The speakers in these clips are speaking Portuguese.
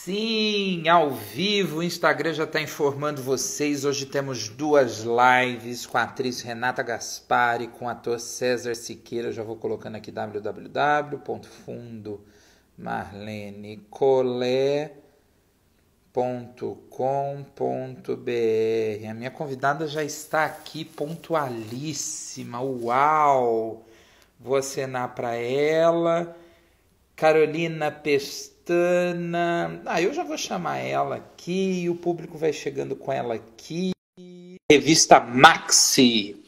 Sim, ao vivo, o Instagram já está informando vocês. Hoje temos duas lives com a atriz Renata Gaspari, com o ator César Siqueira. Já vou colocando aqui www.fundomarlenecolé.com.br. A minha convidada já está aqui pontualíssima. Uau! Vou acenar para ela. Carolina Pestana. Eu já vou chamar ela aqui. O público vai chegando com ela aqui. Revista Maxi.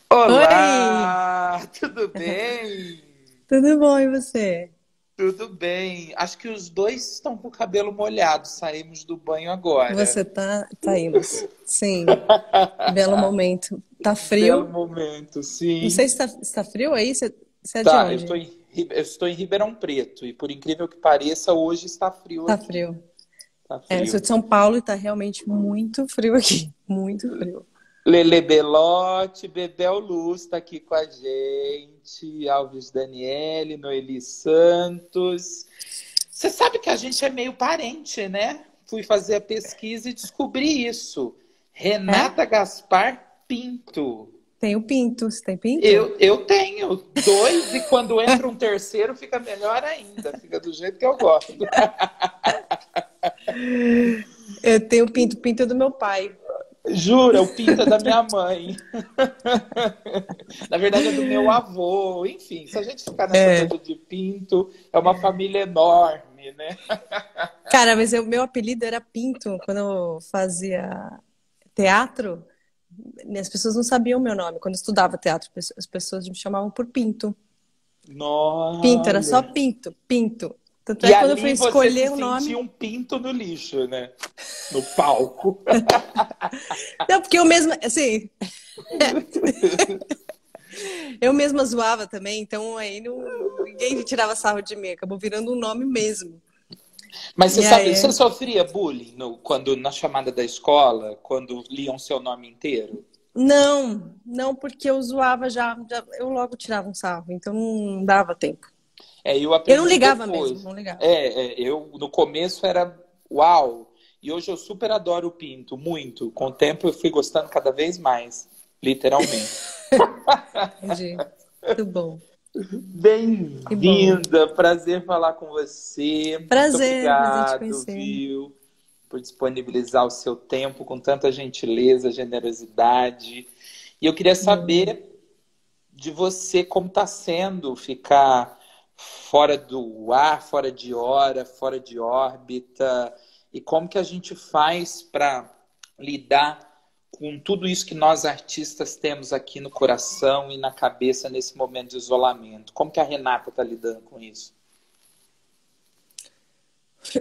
Olá! Oi! Tudo bem? Tudo bom, e você? Tudo bem. Acho que os dois estão com o cabelo molhado. Saímos do banho agora. Você tá indo. Sim, belo momento. Tá Belo frio? momento, Não sim. sei se tá frio aí. Você é de Tá, eu onde? estou em Ribeirão Preto e por incrível que pareça, hoje está frio Tá aqui. frio. Tá Eu sou frio. de São Paulo e tá realmente muito frio aqui. Muito frio. Lele Belotti, Bebel Luz está aqui com a gente, Alves Daniele, Noeli Santos. Você sabe que a gente é meio parente, né? Fui fazer a pesquisa e descobri isso. É? Renata Gaspar Pinto. Tem o pinto. Você tem pinto? Eu tenho dois e quando entra um terceiro fica melhor ainda. Fica do jeito que eu gosto. Eu tenho pinto. Pinto é do meu pai. Jura, o pinto é da minha mãe. Na verdade é do meu avô. Enfim, se a gente ficar nessa É. coisa de pinto, é uma família enorme, né? Cara, mas o meu apelido era Pinto quando eu fazia teatro. As pessoas não sabiam o meu nome. Quando eu estudava teatro, as pessoas me chamavam por Pinto. Pinto, era só Olha. Pinto, Pinto. Tanto é E que quando eu fui ali você se escolher o sentia nome. um pinto no lixo, né? No palco. Não, porque eu mesma, assim, eu mesma zoava também, então aí ninguém tirava sarro de mim, acabou virando um nome mesmo. Mas você E sabe, você aí, sofria bullying quando na chamada da escola, quando liam seu nome inteiro? não, porque eu zoava eu logo tirava um sarro, então não dava tempo. Eu Eu não aprendi ligava mesmo, depois. não ligava. Eu no começo era uau, e hoje eu super adoro o pinto, muito. Com o tempo eu fui gostando cada vez mais, literalmente. Entendi. Muito bom, que bom. Bem-vinda, prazer falar com você. Muito Prazer te obrigado, conhecer. viu, por disponibilizar o seu tempo com tanta gentileza, generosidade. E eu queria Hum. saber de você como está sendo ficar fora do ar, fora de hora, fora de órbita, e como que a gente faz para lidar com tudo isso que nós artistas temos aqui no coração e na cabeça nesse momento de isolamento. Como que a Renata está lidando com isso?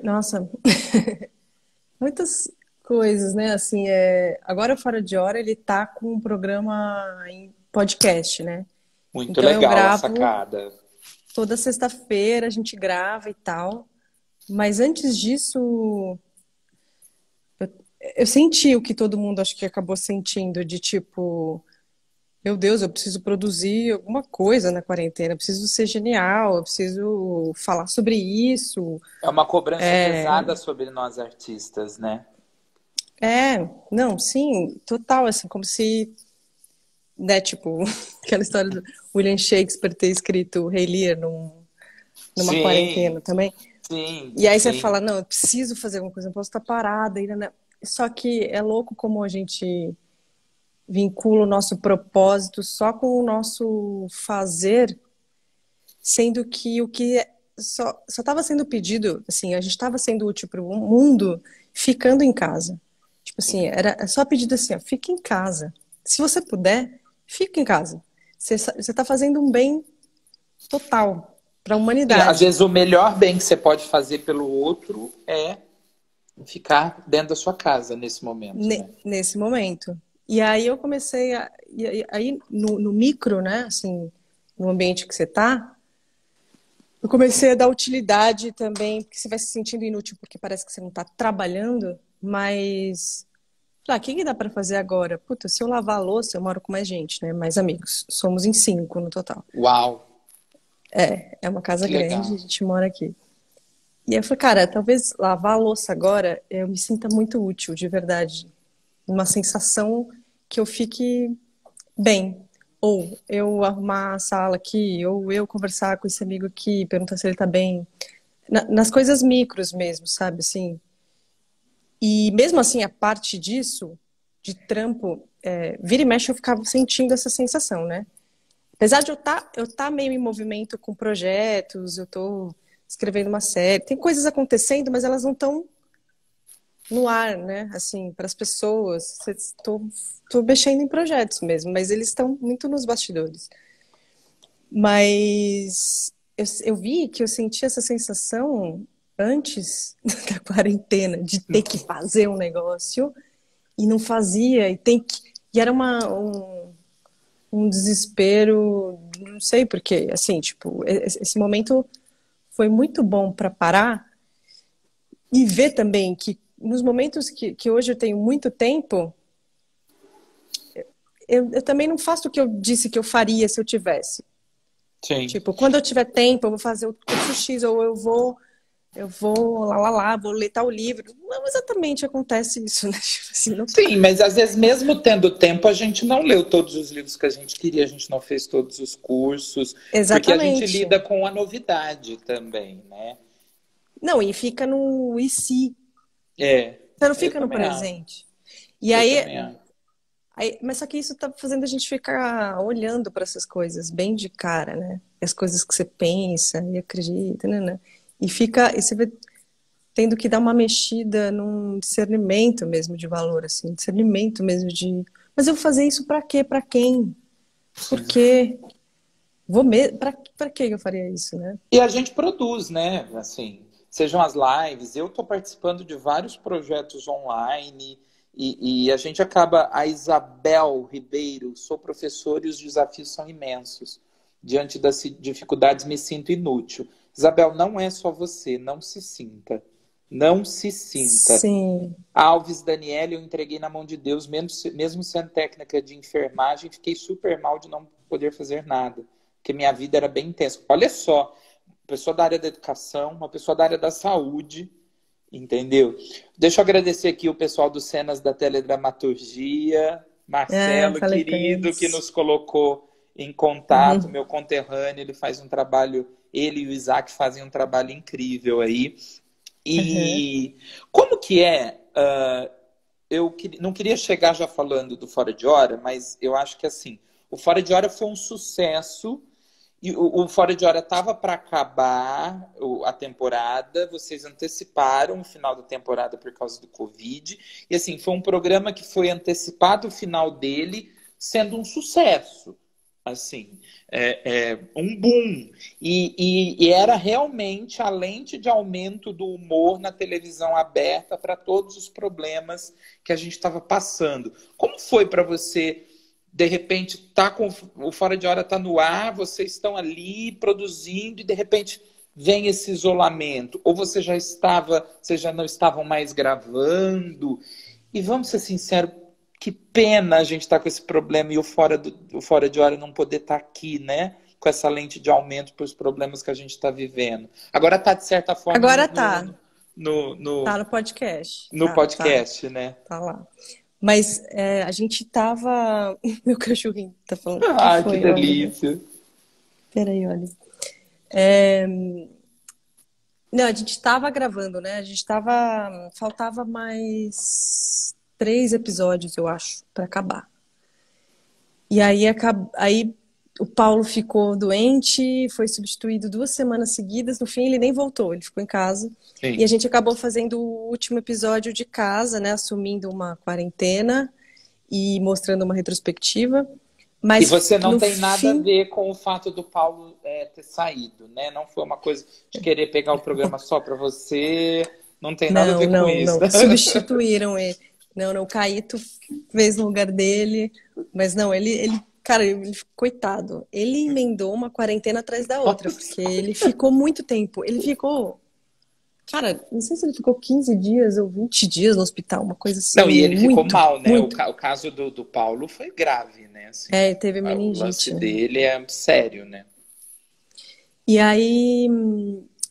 Nossa, muitas coisas, né? Assim, agora o Fora de Hora ele tá com um programa em podcast, né? Muito Então eu legal a gravo sacada. toda sexta-feira, a gente grava e tal. Mas antes disso, eu senti o que todo mundo acho que acabou sentindo, de tipo, meu Deus, eu preciso produzir alguma coisa na quarentena, eu preciso ser genial, eu preciso falar sobre isso. É uma cobrança pesada sobre nós artistas, né? Não, sim, total, assim, como se, né, tipo, aquela história do William Shakespeare ter escrito o Rei Lear numa Sim, quarentena também. sim, E aí você sim. fala, não, eu preciso fazer alguma coisa, não posso estar parada ainda, né? Só que é louco como a gente vincula o nosso propósito só com o nosso fazer, sendo que o que só estava sendo pedido, assim, a gente estava sendo útil para o mundo ficando em casa. Tipo assim, Sim. era só pedido assim, ó, fique em casa. Se você puder, fique em casa. Você está fazendo um bem total para a Sim, às humanidade vezes o melhor bem que você pode fazer pelo outro é ficar dentro da sua casa nesse momento, né? nesse momento. E aí eu comecei aí no micro, né, assim, no ambiente que você está, eu comecei a dar utilidade também, porque você vai se sentindo inútil porque parece que você não está trabalhando, mas o que que dá para fazer agora? Puta, se eu lavar a louça, eu moro com mais gente, né? Mais amigos. Somos em 5 no total. Uau! É uma casa Que grande, a legal. gente mora aqui. E eu falei, cara, talvez lavar a louça agora eu me sinta muito útil, de verdade. Uma sensação que eu fique bem. Ou eu arrumar a sala aqui, ou eu conversar com esse amigo aqui, perguntar se ele tá bem. Nas coisas micros mesmo, sabe? Assim. E mesmo assim, a parte disso, de trampo, vira e mexe eu ficava sentindo essa sensação, né? Apesar de eu tá meio em movimento com projetos, eu tô escrevendo uma série, tem coisas acontecendo, mas elas não estão no ar, né? Assim, para as pessoas. Tô mexendo em projetos mesmo, mas eles estão muito nos bastidores. Mas eu vi que eu senti essa sensação antes da quarentena, de ter que fazer um negócio e não fazia, e era um desespero, não sei por quê, assim, tipo, esse momento foi muito bom para parar e ver também que nos momentos que hoje eu tenho muito tempo, eu também não faço o que eu disse que eu faria se eu tivesse. Sim. Tipo, quando eu tiver tempo, eu vou fazer o curso X, ou eu vou lá, vou ler tal livro. Não exatamente acontece isso, né? Tipo assim, não tá. Sim, mas às vezes, mesmo tendo tempo, a gente não leu todos os livros que a gente queria, a gente não fez todos os cursos, porque a gente Exatamente. lida com a novidade também, né? Não, e fica no e se. É, Você não eu fica no também acho. presente. E Eu aí, também acho. mas só que isso tá fazendo a gente ficar olhando para essas coisas bem de cara, né? As coisas que você pensa e acredita, né? E você vai tendo que dar uma mexida num discernimento mesmo de valor, assim, discernimento mesmo de, mas eu vou fazer isso para quê? Para quem? Por Sim. quê? Para que eu faria isso, né? E a gente produz, né? Assim, sejam as lives, eu estou participando de vários projetos online e a gente acaba. A Isabel Ribeiro, sou professor e os desafios são imensos. Diante das dificuldades, me sinto inútil. Isabel, não é só você, não se sinta. Não se sinta. Sim. Alves Daniela, eu entreguei na mão de Deus, mesmo sendo técnica de enfermagem, fiquei super mal de não poder fazer nada, porque minha vida era bem intensa. Olha só, uma pessoa da área da educação, uma pessoa da área da saúde, entendeu? Deixa eu agradecer aqui o pessoal do Cenas da Teledramaturgia, É, Marcelo, falei com querido, que eles. nos colocou em contato, Uhum. meu conterrâneo, ele faz um trabalho, ele e o Isaac fazem um trabalho incrível aí. Uhum. E como que é? Não queria chegar já falando do Fora de Hora, mas eu acho que assim, o Fora de Hora foi um sucesso e o Fora de Hora estava para acabar a temporada, vocês anteciparam o final da temporada por causa do Covid, e assim, foi um programa que foi antecipado o final dele sendo um sucesso. Assim, um boom. E era realmente a lente de aumento do humor na televisão aberta para todos os problemas que a gente estava passando. Como foi para você, de repente, tá com o Fora de Hora tá no ar, vocês estão ali produzindo e de repente vem esse isolamento? Ou vocês já não estavam mais gravando? E vamos ser sinceros, que pena a gente estar com esse problema e o fora de hora não poder estar aqui, né? Com essa lente de aumento para os problemas que a gente está vivendo. Agora está, de certa forma, Agora tá. no, Tá no, no podcast. no Tá. podcast, né? Tá lá. Mas a gente tava. Meu cachorrinho tá falando. O que Ai, que foi, Oliver? delícia. Peraí, Oliver. É, não, a gente tava gravando, né? A gente tava. Faltava mais 3 episódios, eu acho, pra acabar. E aí o Paulo ficou doente, foi substituído 2 semanas seguidas. No fim, ele nem voltou, ele ficou em casa. E a Sim. gente acabou fazendo o último episódio de casa, né? Assumindo uma quarentena e mostrando uma retrospectiva. E Mas você não no tem nada a fim, ver com o fato do Paulo ter saído, né? Não foi uma coisa de querer pegar o programa só para você. Não tem nada a não, ver com não, isso. não. Substituíram ele. Não, não, o Caíto fez no lugar dele. Mas não, cara, coitado, ele emendou uma quarentena atrás da outra, porque ele ficou muito tempo. Ele ficou, cara, não sei se ele ficou 15 dias ou 20 dias no hospital, uma coisa assim, Não, e ele ficou muito, mal, né? muito. O caso do Paulo foi grave, né? Assim, É, teve o lance meningite, né? dele é sério, né? E aí,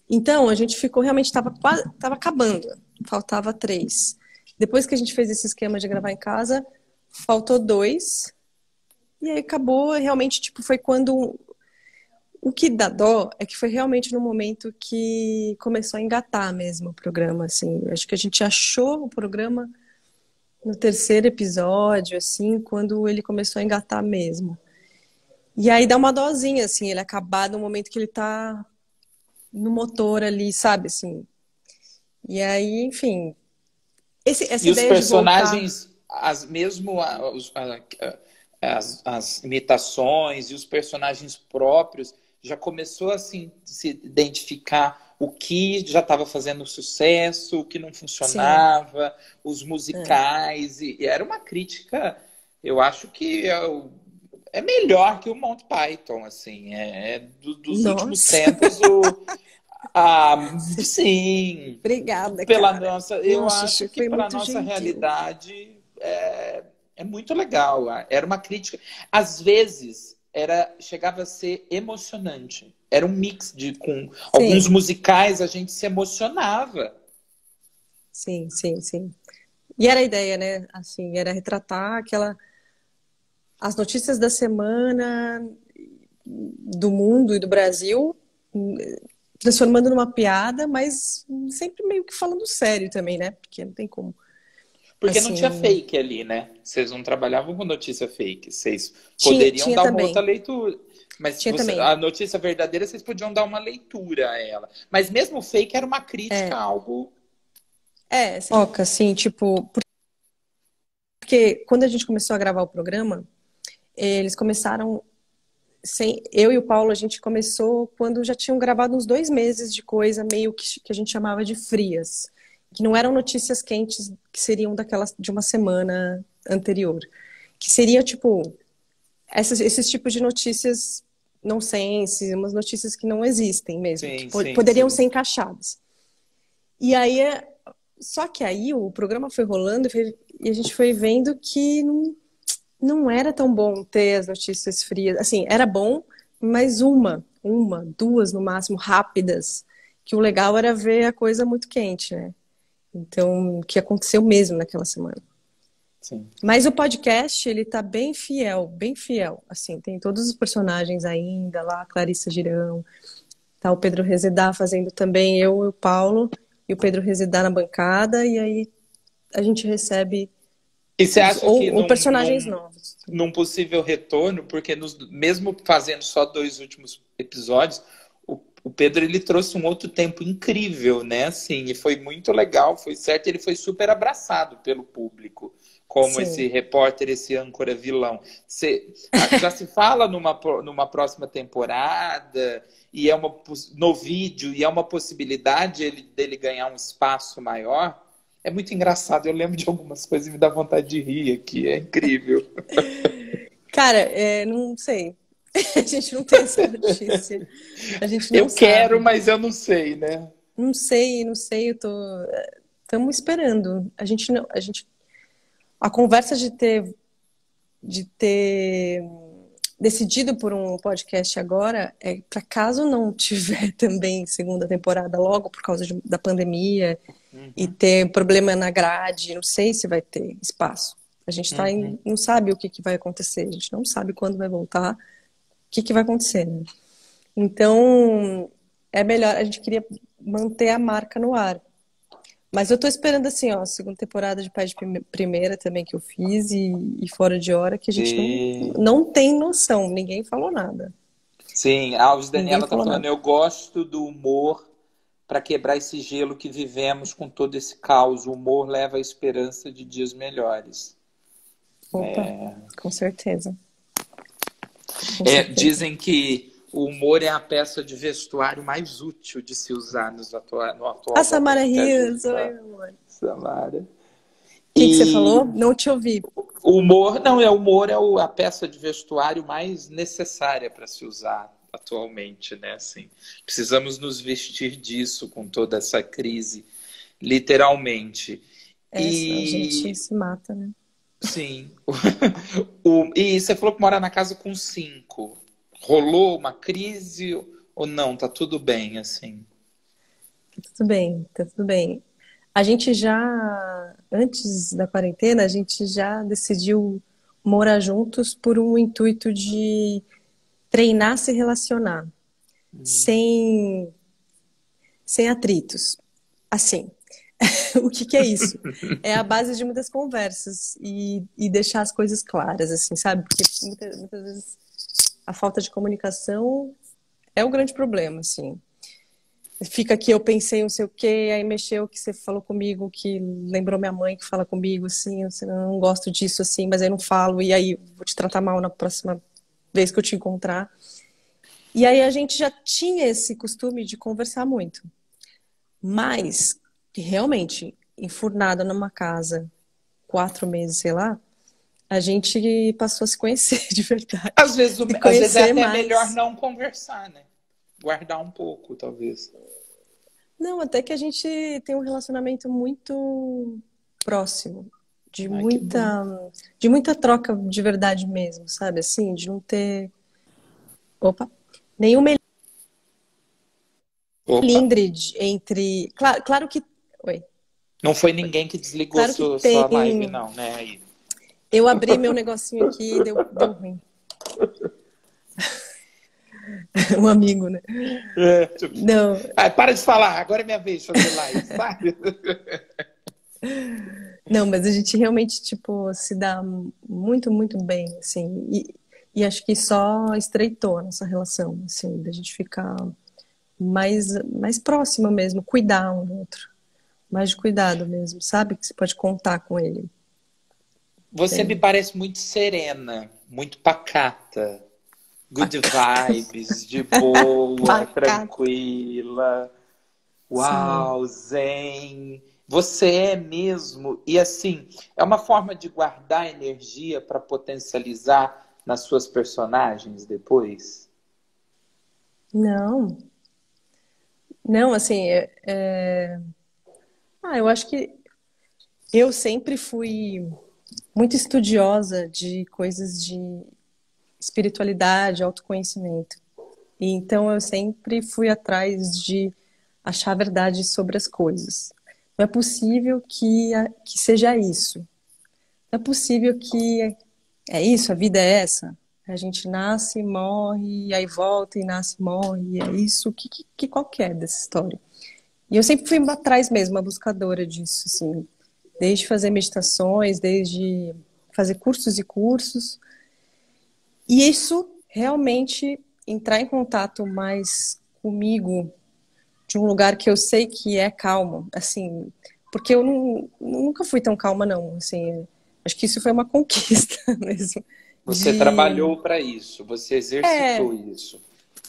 então, a gente ficou, realmente estava tava acabando, faltava 3. Depois que a gente fez esse esquema de gravar em casa, faltou 2, e aí acabou, realmente, tipo, foi quando... O que dá dó é que foi realmente no momento que começou a engatar mesmo o programa, assim. Acho que a gente achou o programa no terceiro episódio, assim, quando ele começou a engatar mesmo. E aí dá uma dosinha, assim, ele acabar no momento que ele tá no motor ali, sabe, assim. E aí, enfim, essa E os ideia de voltar. personagens, as imitações e os personagens próprios, já começou a se identificar o que já estava fazendo sucesso, o que não Sim, funcionava, os é. musicais, e era uma crítica, eu acho que é melhor que o Monty Python, assim, dos últimos Nossa, tempos sim, obrigada, pela cara. nossa, eu Nossa, acho você que foi para muito nossa gentil. realidade é muito legal. Era uma crítica. Às vezes chegava a ser emocionante. Era um mix com alguns Sim, musicais a gente se emocionava. sim, sim, sim. E era a ideia, né? Assim, era retratar as notícias da semana do mundo e do Brasil, transformando numa piada, mas sempre meio que falando sério também, né? Porque não tem como. Porque não tinha Assim, fake ali, né? Vocês não trabalhavam com notícia fake. Vocês tinha, poderiam tinha dar uma outra também. leitura. Mas Tinha também. a notícia verdadeira, vocês podiam dar uma leitura a ela. Mas mesmo o fake era uma crítica a É, algo. foca, assim, tipo, porque quando a gente começou a gravar o programa, eles começaram sem. Eu e o Paulo, a gente começou quando já tinham gravado uns 2 meses de coisa meio que a gente chamava de frias, que não eram notícias quentes que seriam daquelas de uma semana anterior, que seria tipo esses tipos de notícias nonsense, umas notícias que não existem mesmo, que Sim, sim, poderiam sim. ser encaixadas. E aí, só que aí o programa foi rolando e a gente foi vendo que não era tão bom ter as notícias frias. Assim, era bom, mas duas no máximo, rápidas. Que o legal era ver a coisa muito quente, né? Então, o que aconteceu mesmo naquela semana. Sim. Mas o podcast, ele tá bem fiel, bem fiel. Assim, tem todos os personagens ainda lá, Clarissa Girão, tá o Pedro Rezedá fazendo também, eu e o Paulo, e o Pedro Rezedá na bancada, e aí a gente recebe E você acha que ou personagens novos. num possível retorno, porque mesmo fazendo só 2 últimos episódios, o Pedro ele trouxe um outro tempo incrível, né? Assim, e foi muito legal, foi certo, ele foi super abraçado pelo público, como esse Sim. repórter, esse âncora vilão. Já se fala numa próxima temporada, e no vídeo, e é uma possibilidade dele ganhar um espaço maior. É muito engraçado, eu lembro de algumas coisas e me dá vontade de rir aqui, é incrível. Cara, não sei. A gente não tem essa notícia. A gente não Eu quero, sabe. mas eu não sei, né? Não sei, não sei, estamos esperando. A conversa de ter decidido por um podcast agora é para caso não tiver também segunda temporada logo por causa da pandemia e Uhum, ter problema na grade, não sei se vai ter espaço. A gente uhum. não sabe o que vai acontecer, a gente não sabe quando vai voltar, o que vai acontecer, né? Então, é melhor, a gente queria manter a marca no ar. Mas eu tô esperando assim, ó, a segunda temporada de Pai de Primeira também que eu fiz e Fora de Hora, que a gente Sim, não tem noção, ninguém falou nada. sim. A Alves Ninguém Daniela tá falou falando, nada. eu gosto do humor para quebrar esse gelo que vivemos com todo esse caos. O humor leva a esperança de dias melhores. Opa, com certeza, com certeza. Dizem que o humor é a peça de vestuário mais útil de se usar no A atual Samara momento que a gente Rios, oi, está, meu amor. O Samara. que você E falou? Não te ouvi. o humor, não, o humor a peça de vestuário mais necessária para se usar atualmente, né? Assim, precisamos nos vestir disso com toda essa crise, literalmente. É, senão a gente E se mata, né? sim, e você falou que mora na casa com 5. Rolou uma crise Ou não, tá tudo bem, assim? Tá tudo bem, tá tudo bem. A gente já, antes da quarentena, a gente já decidiu morar juntos por um intuito de treinar se relacionar, Hum. sem, sem atritos. Assim, o que que é isso? É a base de muitas conversas e deixar as coisas claras, assim, sabe? Porque muitas vezes a falta de comunicação é o grande problema, assim. Fica aqui, eu pensei não sei o quê, aí mexeu que você falou comigo, que lembrou minha mãe que fala comigo, assim, eu não gosto disso, assim, mas aí não falo, e aí vou te tratar mal na próxima vez que eu te encontrar. E aí a gente já tinha esse costume de conversar muito. Mas, realmente, enfurnada numa casa, 4 meses, sei lá, a gente passou a se conhecer de verdade. Se Às vezes é conhecer até melhor mais. não conversar, né? Guardar um pouco, talvez. Não, até que a gente tem um relacionamento muito próximo, de Ai, que bom. muita, de muita troca de verdade mesmo, sabe? Assim, de não ter, opa, nenhuma Opa, melindre entre, claro, claro que, oi, não foi oi, ninguém que desligou claro que sua live, tem. não, né? Aí. Eu abri meu negocinho aqui e deu ruim. Um amigo, né? É, Não, para de falar, agora é minha vez de fazer live, sabe? não, mas a gente realmente, tipo, se dá muito, muito bem, assim, e acho que só estreitou a nossa relação, assim, da gente ficar mais próxima mesmo, cuidar um do outro, mais de cuidado mesmo, sabe? Que você pode contar com ele. Você me Tem parece muito serena, muito pacata, good pacata, vibes, de boa, pacata. tranquila. Sim. Uau, zen. Você é mesmo. E assim, é uma forma de guardar energia para potencializar nas suas personagens depois. Não, não, assim, eu acho que eu sempre fui muito estudiosa de coisas de espiritualidade, autoconhecimento. E então eu sempre fui atrás de achar a verdade sobre as coisas. Não é possível que seja isso. Não é possível que é isso, a vida é essa. A gente nasce, morre, aí volta e nasce, morre, e é isso. Que qual que é dessa história? E eu sempre fui atrás mesmo, uma buscadora disso, assim. Desde fazer meditações, desde fazer cursos e cursos. E isso realmente entrar em contato mais comigo de um lugar que eu sei que é calmo, assim, porque eu nunca fui tão calma não, assim, acho que isso foi uma conquista mesmo, Você de trabalhou para isso, você exercitou é, isso.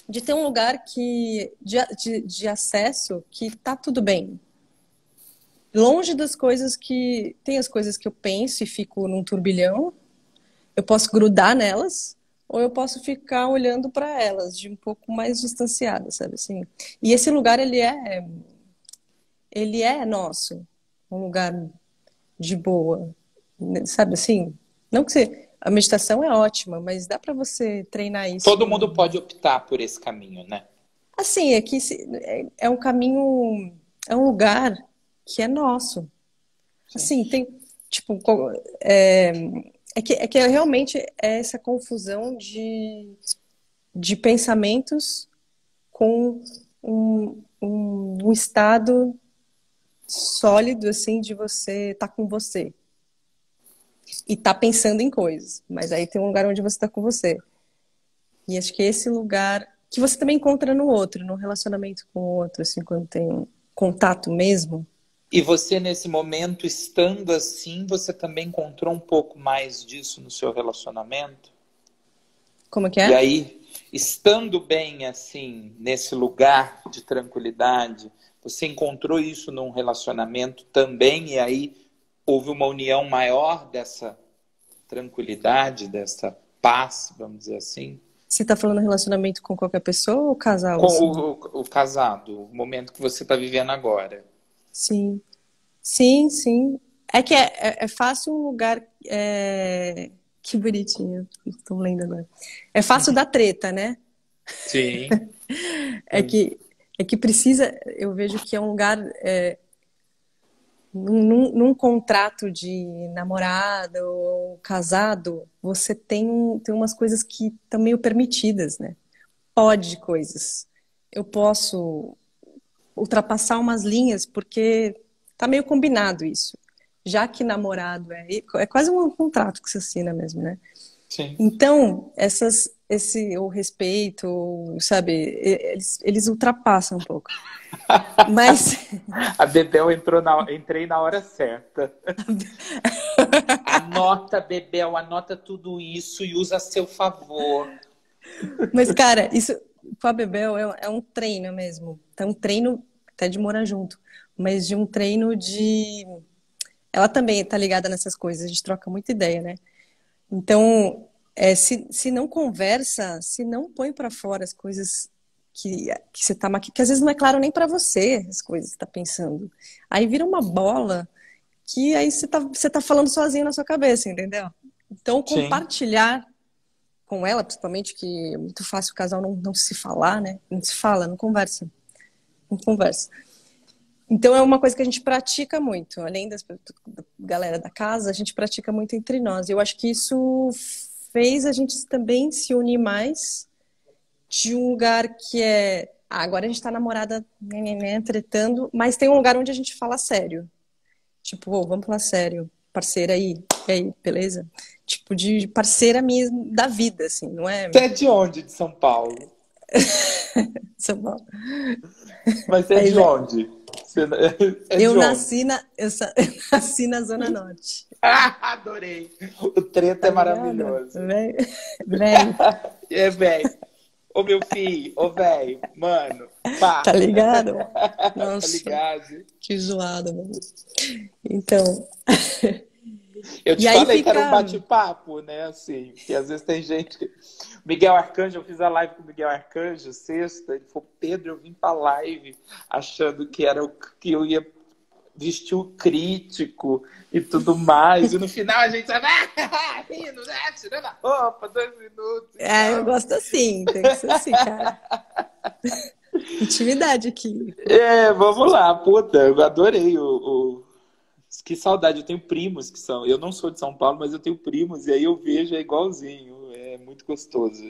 de ter um lugar de acesso que tá tudo bem, longe das coisas que tem as coisas que eu penso e fico num turbilhão. Eu posso grudar nelas ou eu posso ficar olhando para elas de um pouco mais distanciada, sabe assim? E esse lugar ele é nosso, um lugar de boa, né, sabe assim? Não que a meditação é ótima, mas dá para você treinar Todo mundo isso. pode optar por esse caminho, né? Assim, é que é um caminho, é um lugar que é nosso. Sim. Assim, tem tipo é, é que realmente é essa confusão de pensamentos com um estado sólido, assim, de você estar com você. E tá pensando em coisas. Mas aí tem um lugar onde você está com você. E acho que esse lugar que você também encontra no outro, no relacionamento com o outro, assim, quando tem um contato mesmo. E você, nesse momento, estando assim, você também encontrou um pouco mais disso no seu relacionamento? Como é que E é? aí, estando bem assim, nesse lugar de tranquilidade, você encontrou isso num relacionamento também, e aí houve uma união maior dessa tranquilidade, dessa paz, vamos dizer assim, Você tá falando relacionamento com qualquer pessoa ou casal, com assim? o casado, o momento que você está vivendo agora. Sim. Sim, sim. É que é fácil um lugar. Que bonitinho, estou lendo agora. É fácil Uhum. dar treta, né? Sim. É que, é que precisa, eu vejo que é um lugar, num contrato de namorado ou casado, você tem umas coisas que estão meio permitidas, né? Pode coisas. Eu posso ultrapassar umas linhas porque tá meio combinado isso. Já que namorado é quase um contrato que se assina mesmo, né? Sim. Então, o respeito, sabe, eles ultrapassam um pouco. Mas A Bebel entrei na hora certa. Anota, Bebel, anota tudo isso e usa a seu favor. Mas, cara, isso com a Bebel é um treino mesmo. É um treino até de morar junto, mas de um treino de. Ela também tá ligada nessas coisas, a gente troca muita ideia, né? Então, se não conversa, se não põe pra fora as coisas que você tá que às vezes não é claro nem pra você as coisas que você tá pensando. Aí vira uma bola que aí você tá falando sozinho na sua cabeça, entendeu? Então, Sim. compartilhar com ela, principalmente, que é muito fácil o casal não se falar, né? Não se fala, não conversa. Não conversa. Então é uma coisa que a gente pratica muito, além da galera da casa, a gente pratica muito entre nós. Eu acho que isso fez a gente também se unir mais de um lugar que agora a gente tá namorada, né, tretando, mas tem um lugar onde a gente fala sério. Tipo, vamos falar sério, parceira aí, e aí, beleza? Tipo, de parceira mesmo da vida, assim, não é? Você é de onde? De São Paulo. São Paulo. Mas você é Aí, de velho, onde? Você é de onde? eu nasci na Zona Norte, Ah, adorei. O treta tá é ligado? maravilhoso. Velho, velho, É, velho. Ô, meu filho. Ô, velho. Mano. tá Pá. ligado? Tá Nossa, ligado? que zoado, mano. Então, Eu e te aí falei que era um fica. bate-papo, né? Assim, que às vezes tem gente. Miguel Arcanjo, eu fiz a live com o Miguel Arcanjo sexta. Ele falou: Pedro, eu vim pra live achando que era o que eu ia vestir o crítico e tudo mais. E no final a gente vai rindo, né? Tirando a roupa, 2 minutos e Eu tal. gosto assim, tem que ser assim, cara. Intimidade aqui. É, vamos lá, puta, eu adorei Que saudade, eu tenho primos que são. Eu não sou de São Paulo, mas eu tenho primos, e aí eu vejo, é igualzinho. É muito gostoso.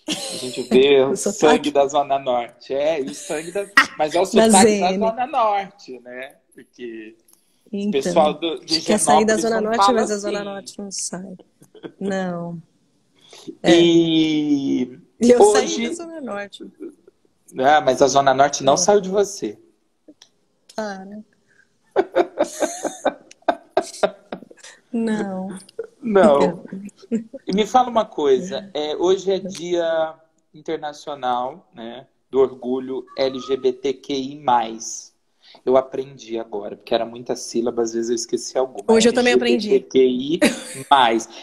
A gente vê o O sangue sotaque da Zona Norte. E o sangue da. Mas é o da sotaque da ZN. Zona Norte, né? Porque o pessoal Então, a de gente quer sair da Higienópolis Zona não Norte, fala mas a Zona assim. Norte não sai. Não. É. E E eu saí da hoje. Zona Norte. Ah, mas a Zona Norte não É, saiu de você. para. Não. Não. E me fala uma coisa, hoje é Dia Internacional, né, do Orgulho LGBTQI+. Eu aprendi agora, porque era muita sílaba, às vezes eu esqueci alguma. Hoje eu também aprendi. LGBTQI+.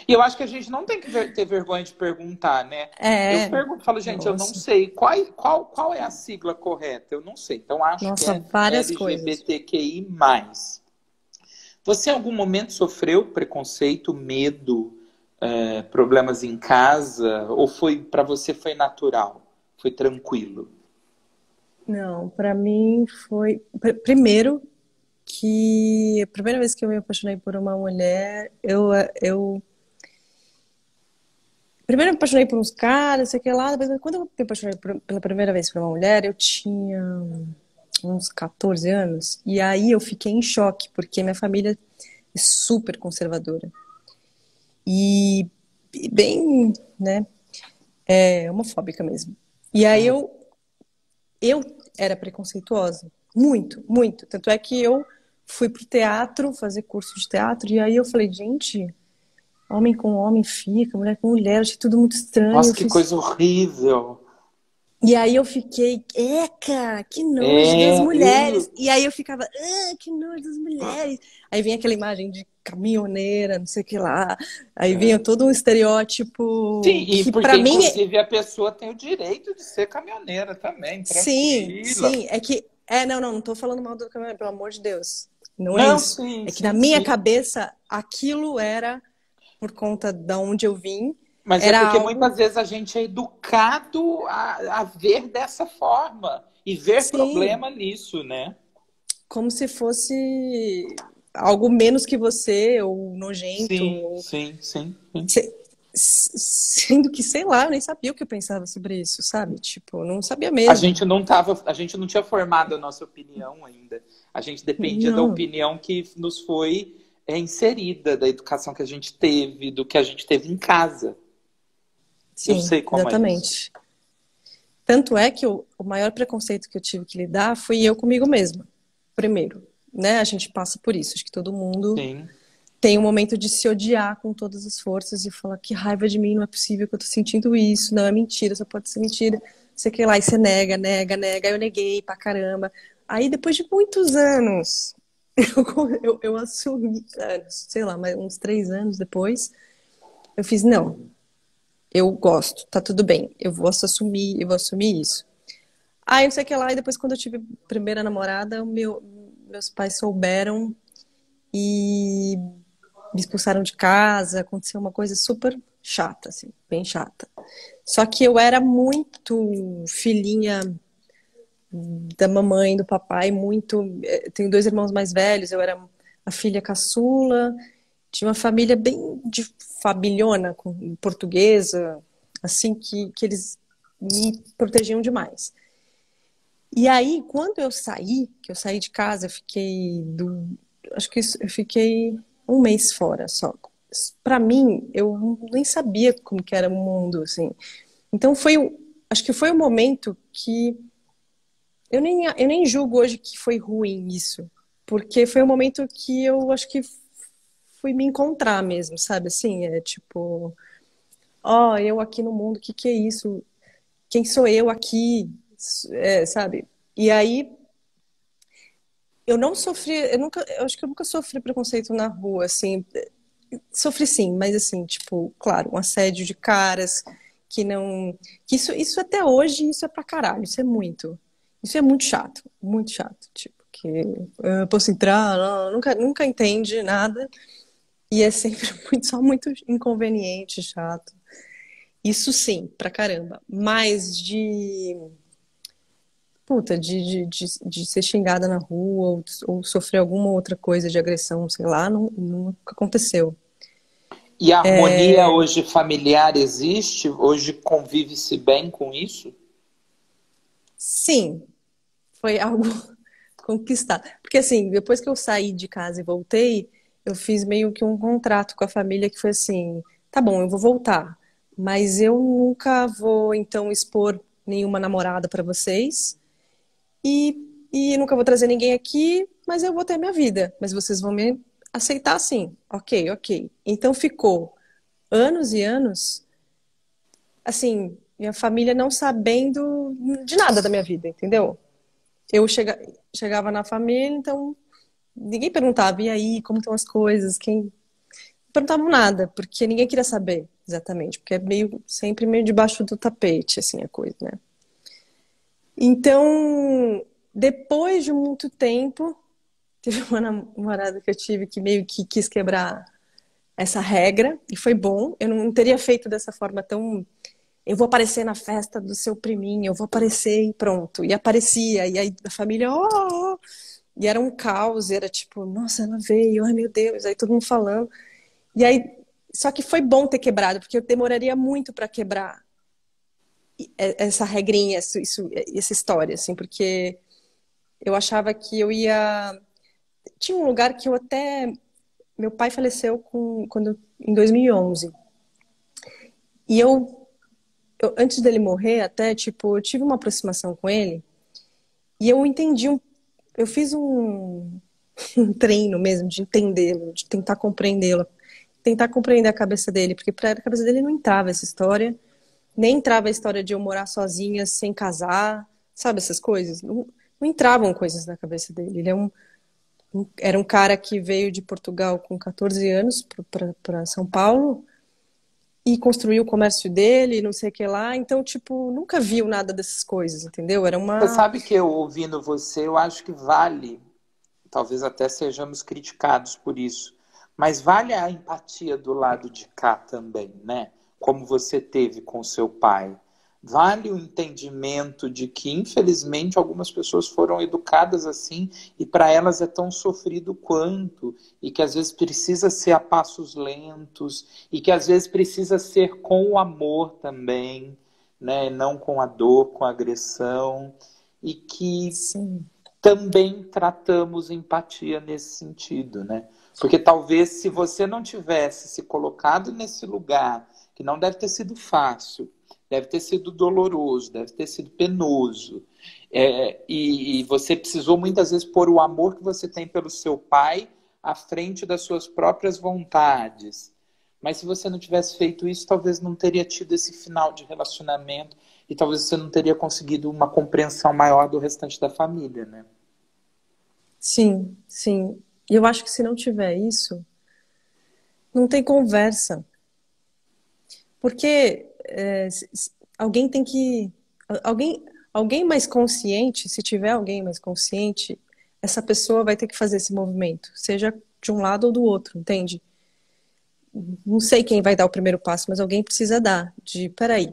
E eu acho que a gente não tem que ter vergonha de perguntar, né? Eu É. pergunto, falo, gente, eu não Nossa. sei. Qual é a sigla correta? Eu não sei. Então, acho que Nossa, é várias coisas. LGBTQI+. Você em algum momento sofreu preconceito, medo, problemas em casa? Ou para você foi natural? Foi tranquilo? Não, pra mim foi. Primeiro, que a primeira vez que eu me apaixonei por uma mulher, eu primeiro eu me apaixonei por uns caras, sei que lá, depois, quando eu me apaixonei pela primeira vez por uma mulher, eu tinha uns 14 anos, e aí eu fiquei em choque, porque minha família é super conservadora. E bem, né, homofóbica mesmo. E aí eu era preconceituosa, muito, muito. Tanto é que eu fui pro teatro, fazer curso de teatro, e aí eu falei, gente, homem com homem fica, mulher com mulher, achei tudo muito estranho. Nossa, Eu que fiz. coisa horrível! E aí eu fiquei, eca, que nojo das É, mulheres. E aí eu ficava, que nojo das mulheres. Aí vinha aquela imagem de caminhoneira, não sei o que lá. Aí vinha todo um sim, estereótipo e que porque pra mim, inclusive a pessoa tem o direito de ser caminhoneira também, sim, tranquila. sim, não tô falando mal do caminhoneiro, pelo amor de Deus. Não é Não, isso. sim, É que na sim, minha sim. cabeça aquilo era por conta da onde eu vim, Mas é Era porque algo, muitas vezes a gente é educado a ver dessa forma e ver sim, problema nisso, né? como se fosse algo menos que você, ou nojento, Sim, ou sim, sim, sim. se- sendo que, sei lá, eu nem sabia o que eu pensava sobre isso, sabe? Tipo, eu não sabia mesmo. A gente não tinha formado a nossa opinião ainda. A gente dependia da Não, opinião que nos foi inserida, da educação que a gente teve, do que a gente teve em casa. Eu sim, sei como é isso. exatamente. Tanto é que o maior preconceito que eu tive que lidar fui eu comigo mesma, primeiro, né? A gente passa por isso. Acho que todo mundo Sim. tem um momento de se odiar com todas as forças e falar que raiva de mim, não é possível que eu tô sentindo isso, não é mentira, só pode ser mentira. Sei que lá, e você nega, nega, nega. Aí eu neguei pra caramba. Aí depois de muitos anos, eu assumi, sei lá, mas uns 3 anos depois, eu fiz, não, eu gosto, tá tudo bem, eu vou assumir isso. Aí eu sei que lá, e depois quando eu tive a primeira namorada, meus pais souberam e me expulsaram de casa, aconteceu uma coisa super chata, assim, bem chata. Só que eu era muito filhinha da mamãe, do papai, muito. Tenho 2 irmãos mais velhos, eu era a filha caçula, tinha uma família bem de familhona, com portuguesa, assim, que eles me protegiam demais. E aí, quando eu saí, que eu saí de casa, eu fiquei acho que eu fiquei um mês fora só. Para mim, eu nem sabia como que era o mundo, assim. Então acho que foi o momento que eu nem julgo hoje que foi ruim isso, porque foi o momento que eu acho que fui me encontrar mesmo, sabe? Assim, é tipo, ó, eu aqui no mundo, o que que é isso? Quem sou eu aqui? Sabe? E aí eu não sofri, eu acho que eu nunca sofri preconceito na rua, assim. Sofri sim, mas assim, tipo, claro, um assédio de caras que não. Que isso até hoje, isso é pra caralho, isso é muito. Isso é muito chato. Tipo, que eu posso entrar, não, nunca entende nada, e é sempre só muito inconveniente, chato. Isso sim, pra caramba. Mas puta, de ser xingada na rua ou sofrer alguma outra coisa de agressão, sei lá, nunca aconteceu. E a harmonia hoje familiar existe? Hoje convive-se bem com isso? Sim, foi algo conquistado. Porque assim, depois que eu saí de casa e voltei, eu fiz meio que um contrato com a família que foi assim, tá bom, eu vou voltar, mas eu nunca vou então expor nenhuma namorada para vocês e nunca vou trazer ninguém aqui, mas eu vou ter minha vida, mas vocês vão me aceitar sim. OK, OK. Então ficou anos e anos assim, minha família não sabendo de nada da minha vida, entendeu? Eu chegava na família, então ninguém perguntava, e aí, como estão as coisas? Quem não perguntavam nada, porque ninguém queria saber exatamente, porque é meio sempre meio debaixo do tapete, assim, a coisa, né? Então, depois de muito tempo, teve uma namorada que eu tive que meio que quis quebrar essa regra, e foi bom. Eu não teria feito dessa forma tão. Eu vou aparecer na festa do seu priminho, eu vou aparecer e pronto. E aparecia, e aí a família, oh! E era um caos, era tipo, nossa, ela veio, ai meu Deus, aí todo mundo falando. E aí, só que foi bom ter quebrado, porque eu demoraria muito para quebrar essa regrinha, essa história, assim, porque eu achava que eu ia. Tinha um lugar que eu até. Meu pai faleceu em 2011. E antes dele morrer, até, tipo, eu tive uma aproximação com ele e eu entendi eu fiz um treino mesmo de entendê-lo, de tentar compreendê-lo, tentar compreender a cabeça dele, porque para a cabeça dele não entrava essa história, nem entrava a história de eu morar sozinha sem casar, sabe essas coisas? Não, não entravam coisas na cabeça dele. Ele era um cara que veio de Portugal com 14 anos para São Paulo e construiu o comércio dele, não sei o que lá. Então, tipo, nunca viu nada dessas coisas, entendeu? Era Você uma. sabe que eu ouvindo você, eu acho que vale, talvez até sejamos criticados por isso, mas vale a empatia do lado de cá também, né? como você teve com seu pai. Vale o entendimento de que, infelizmente, algumas pessoas foram educadas assim e para elas é tão sofrido quanto, e que às vezes precisa ser a passos lentos, e que às vezes precisa ser com o amor também, né? Não com a dor, com a agressão, e que Sim, também tratamos empatia nesse sentido, né? Porque talvez se você não tivesse se colocado nesse lugar, que não deve ter sido fácil, deve ter sido doloroso, deve ter sido penoso, e você precisou muitas vezes pôr o amor que você tem pelo seu pai à frente das suas próprias vontades. Mas se você não tivesse feito isso, talvez não teria tido esse final de relacionamento e talvez você não teria conseguido uma compreensão maior do restante da família, né? sim, sim. E eu acho que se não tiver isso, não tem conversa. Porque alguém tem que. Alguém, alguém mais consciente, se tiver alguém mais consciente, essa pessoa vai ter que fazer esse movimento, seja de um lado ou do outro, entende? Não sei quem vai dar o primeiro passo, mas alguém precisa dar. De, peraí,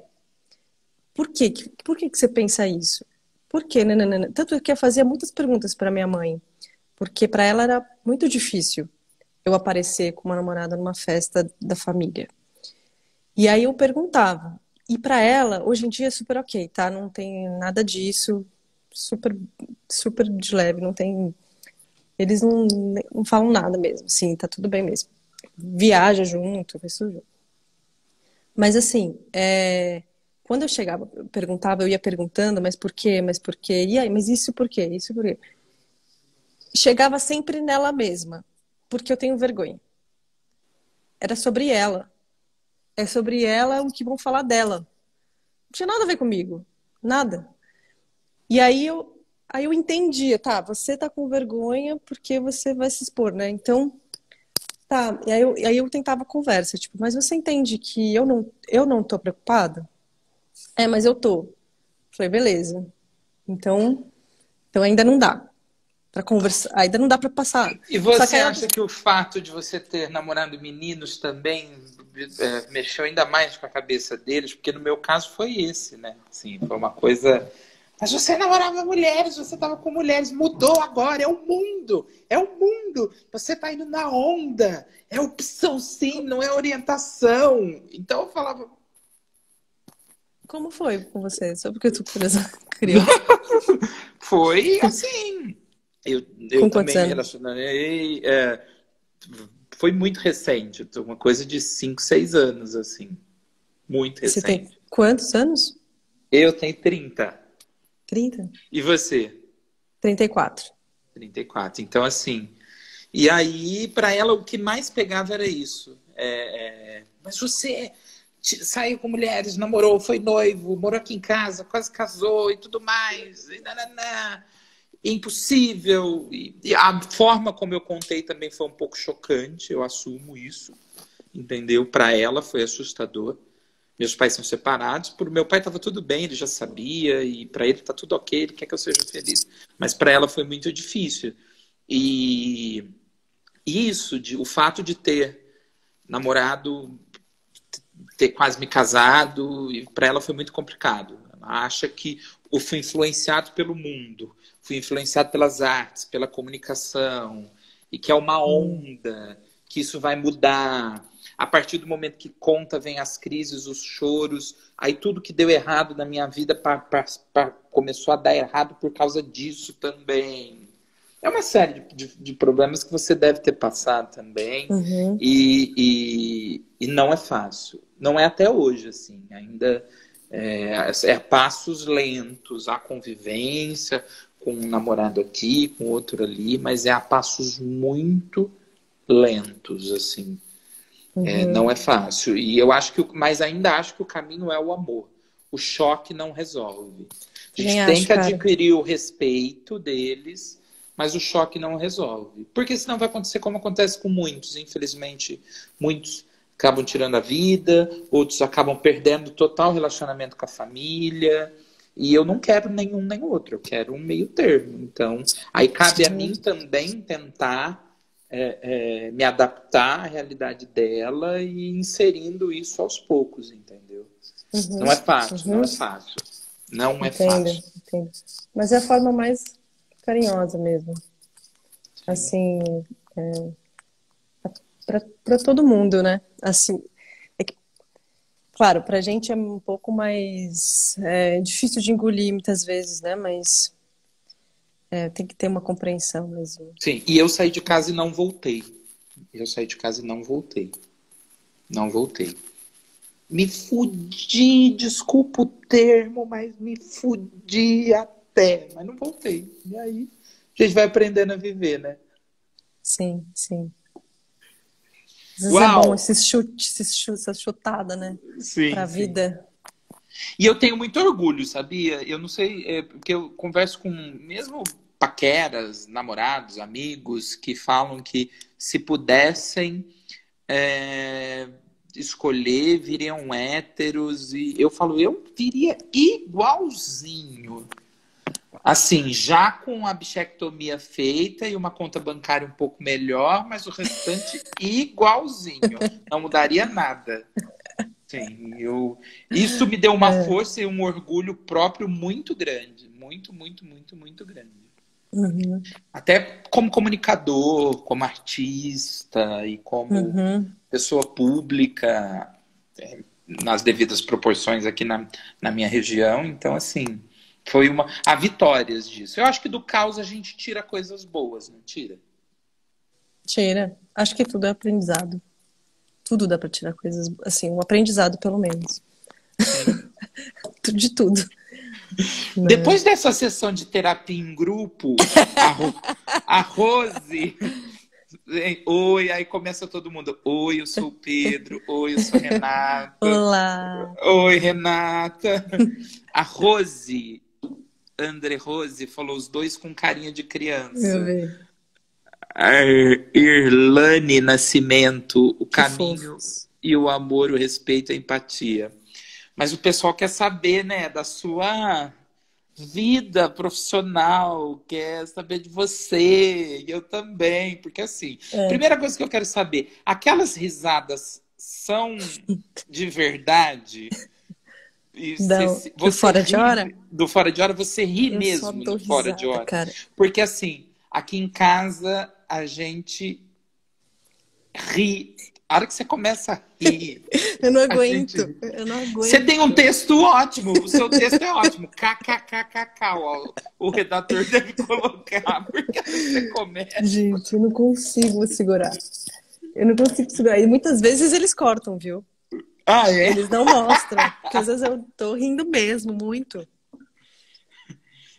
por que que você pensa isso? Por quê? Nananana. Tanto que eu fazia muitas perguntas para minha mãe, porque para ela era muito difícil eu aparecer com uma namorada numa festa da família. E aí eu perguntava. E para ela, hoje em dia é super ok, tá? Não tem nada disso, super, super de leve, não tem. Eles não falam nada mesmo, sim, tá tudo bem mesmo. Viaja junto, faz tudo junto. Mas assim, quando eu chegava, eu perguntava, eu ia perguntando, mas por quê? Mas por quê? E aí, mas isso por quê? Isso por quê? Chegava sempre nela mesma, porque eu tenho vergonha. Era sobre ela. É sobre ela o que vão falar dela. Não tinha nada a ver comigo. Nada. E aí eu entendia, tá, você tá com vergonha porque você vai se expor, né? Então, tá. E aí eu tentava conversa, tipo, mas você entende que eu não tô preocupada? É, mas eu tô. Falei, beleza. Então ainda não dá pra conversar, ainda não dá pra passar. E Só que você aí acha que o fato de você ter namorado meninos também mexeu ainda mais com a cabeça deles? Porque no meu caso foi esse, né? Assim, foi uma coisa. Mas você namorava mulheres, você estava com mulheres, mudou agora, é o mundo, é o mundo. Você está indo na onda, é opção sim, não é orientação. Então eu falava, como foi com você? Só porque eu tô curiosa. foi Com, assim. Eu com quantos também me anos? relacionei. Foi muito recente, uma coisa de 5, 6 anos, assim. Muito E você tem recente. quantos anos? Eu tenho 30. 30? E você? 34. 34. Então, assim. E aí, para ela, o que mais pegava era isso. Mas você saiu com mulheres, namorou, foi noivo, morou aqui em casa, quase casou e tudo mais. E nananá. Impossível. E a forma como eu contei também foi um pouco chocante, eu assumo isso. Entendeu? Para ela foi assustador. Meus pais são separados. Por meu pai estava tudo bem, ele já sabia e para ele está tudo ok, ele quer que eu seja feliz. Mas para ela foi muito difícil. E isso, o fato de ter namorado, ter quase me casado, e para ela foi muito complicado. Ela acha que eu fui influenciado pelo mundo, fui influenciado pelas artes, pela comunicação, e que é uma Hum. onda, que isso vai mudar. A partir do momento que conta, vem as crises, os choros, aí tudo que deu errado na minha vida começou a dar errado por causa disso também. É uma série de problemas que você deve ter passado também, Uhum. e não é fácil. Não é até hoje, assim. Ainda é passos lentos, a convivência com um namorado aqui, com outro ali, mas é a passos muito lentos, assim. Não Uhum. é fácil. E eu acho mas ainda acho que o caminho é o amor. O choque não resolve. A Também gente tem acho, que cara. adquirir o respeito deles, mas o choque não resolve. Porque senão vai acontecer como acontece com muitos. Infelizmente, muitos acabam tirando a vida, outros acabam perdendo total relacionamento com a família. E eu não quero nenhum nem outro, eu quero um meio termo. Então, aí cabe a Uhum. mim também tentar. me adaptar à realidade dela e inserindo isso aos poucos, entendeu? Não é fácil, não é fácil. Não é Entendo, fácil. entendo. Mas é a forma mais carinhosa mesmo. Assim, para todo mundo, né? Assim, é que, claro, pra gente é um pouco mais difícil de engolir muitas vezes, né? Mas tem que ter uma compreensão mesmo. Sim, e eu saí de casa e não voltei. Eu saí de casa e não voltei. Não voltei. Me fudi, desculpa o termo, mas me fudi até. Mas não voltei. E aí, a gente vai aprendendo a viver, né? Sim, sim. Às vezes é bom Uau! esse chute, essa chutada, né? Sim, Pra sim. vida. E eu tenho muito orgulho, sabia? Eu não sei, porque eu converso com mesmo paqueras, namorados, amigos, que falam que se pudessem é, escolher, viriam héteros. E eu falo, eu viria igualzinho. Assim, já com a bichectomia feita e uma conta bancária um pouco melhor, mas o restante igualzinho. Não mudaria nada. Sim, isso me deu uma força e um orgulho próprio muito grande. Muito, muito, muito, muito grande. Uhum, Até como comunicador, como artista e como uhum. pessoa pública, nas devidas proporções aqui na minha região. Então, assim, há vitórias disso. Eu acho que do caos a gente tira coisas boas, não tira? Tira. Acho que tudo é aprendizado. Tudo dá pra tirar coisas, assim, um aprendizado pelo menos. Sim. De tudo, né? Depois dessa sessão de terapia em grupo, a Rose. Oi, aí começa todo mundo. Oi, eu sou o Pedro. Oi, eu sou Renata. Olá, Oi, Renata. A Rose, André Rose, falou os dois com carinha de eu criança. vi. A Irlane Nascimento, o Que caminho fofos. e o amor, o respeito e a empatia. Mas o pessoal quer saber, né, da sua vida profissional, quer saber de você, e eu também, porque assim, É, primeira coisa que eu quero saber, aquelas risadas são de verdade? E do você fora de hora, ri do fora de hora, você ri eu só mesmo dou do fora de risada, hora? cara. Porque assim, aqui em casa a gente ri. A hora que você começa a rir, Eu não a aguento, gente. eu não Você tem um aguento. texto ótimo, o seu texto é ótimo. KKKKK, ó, o redator deve colocar, porque você começa. Gente, eu não consigo segurar. Eu não consigo segurar. E muitas vezes eles cortam, viu? Ah, é? Eles não mostram. Porque às vezes eu tô rindo mesmo, muito.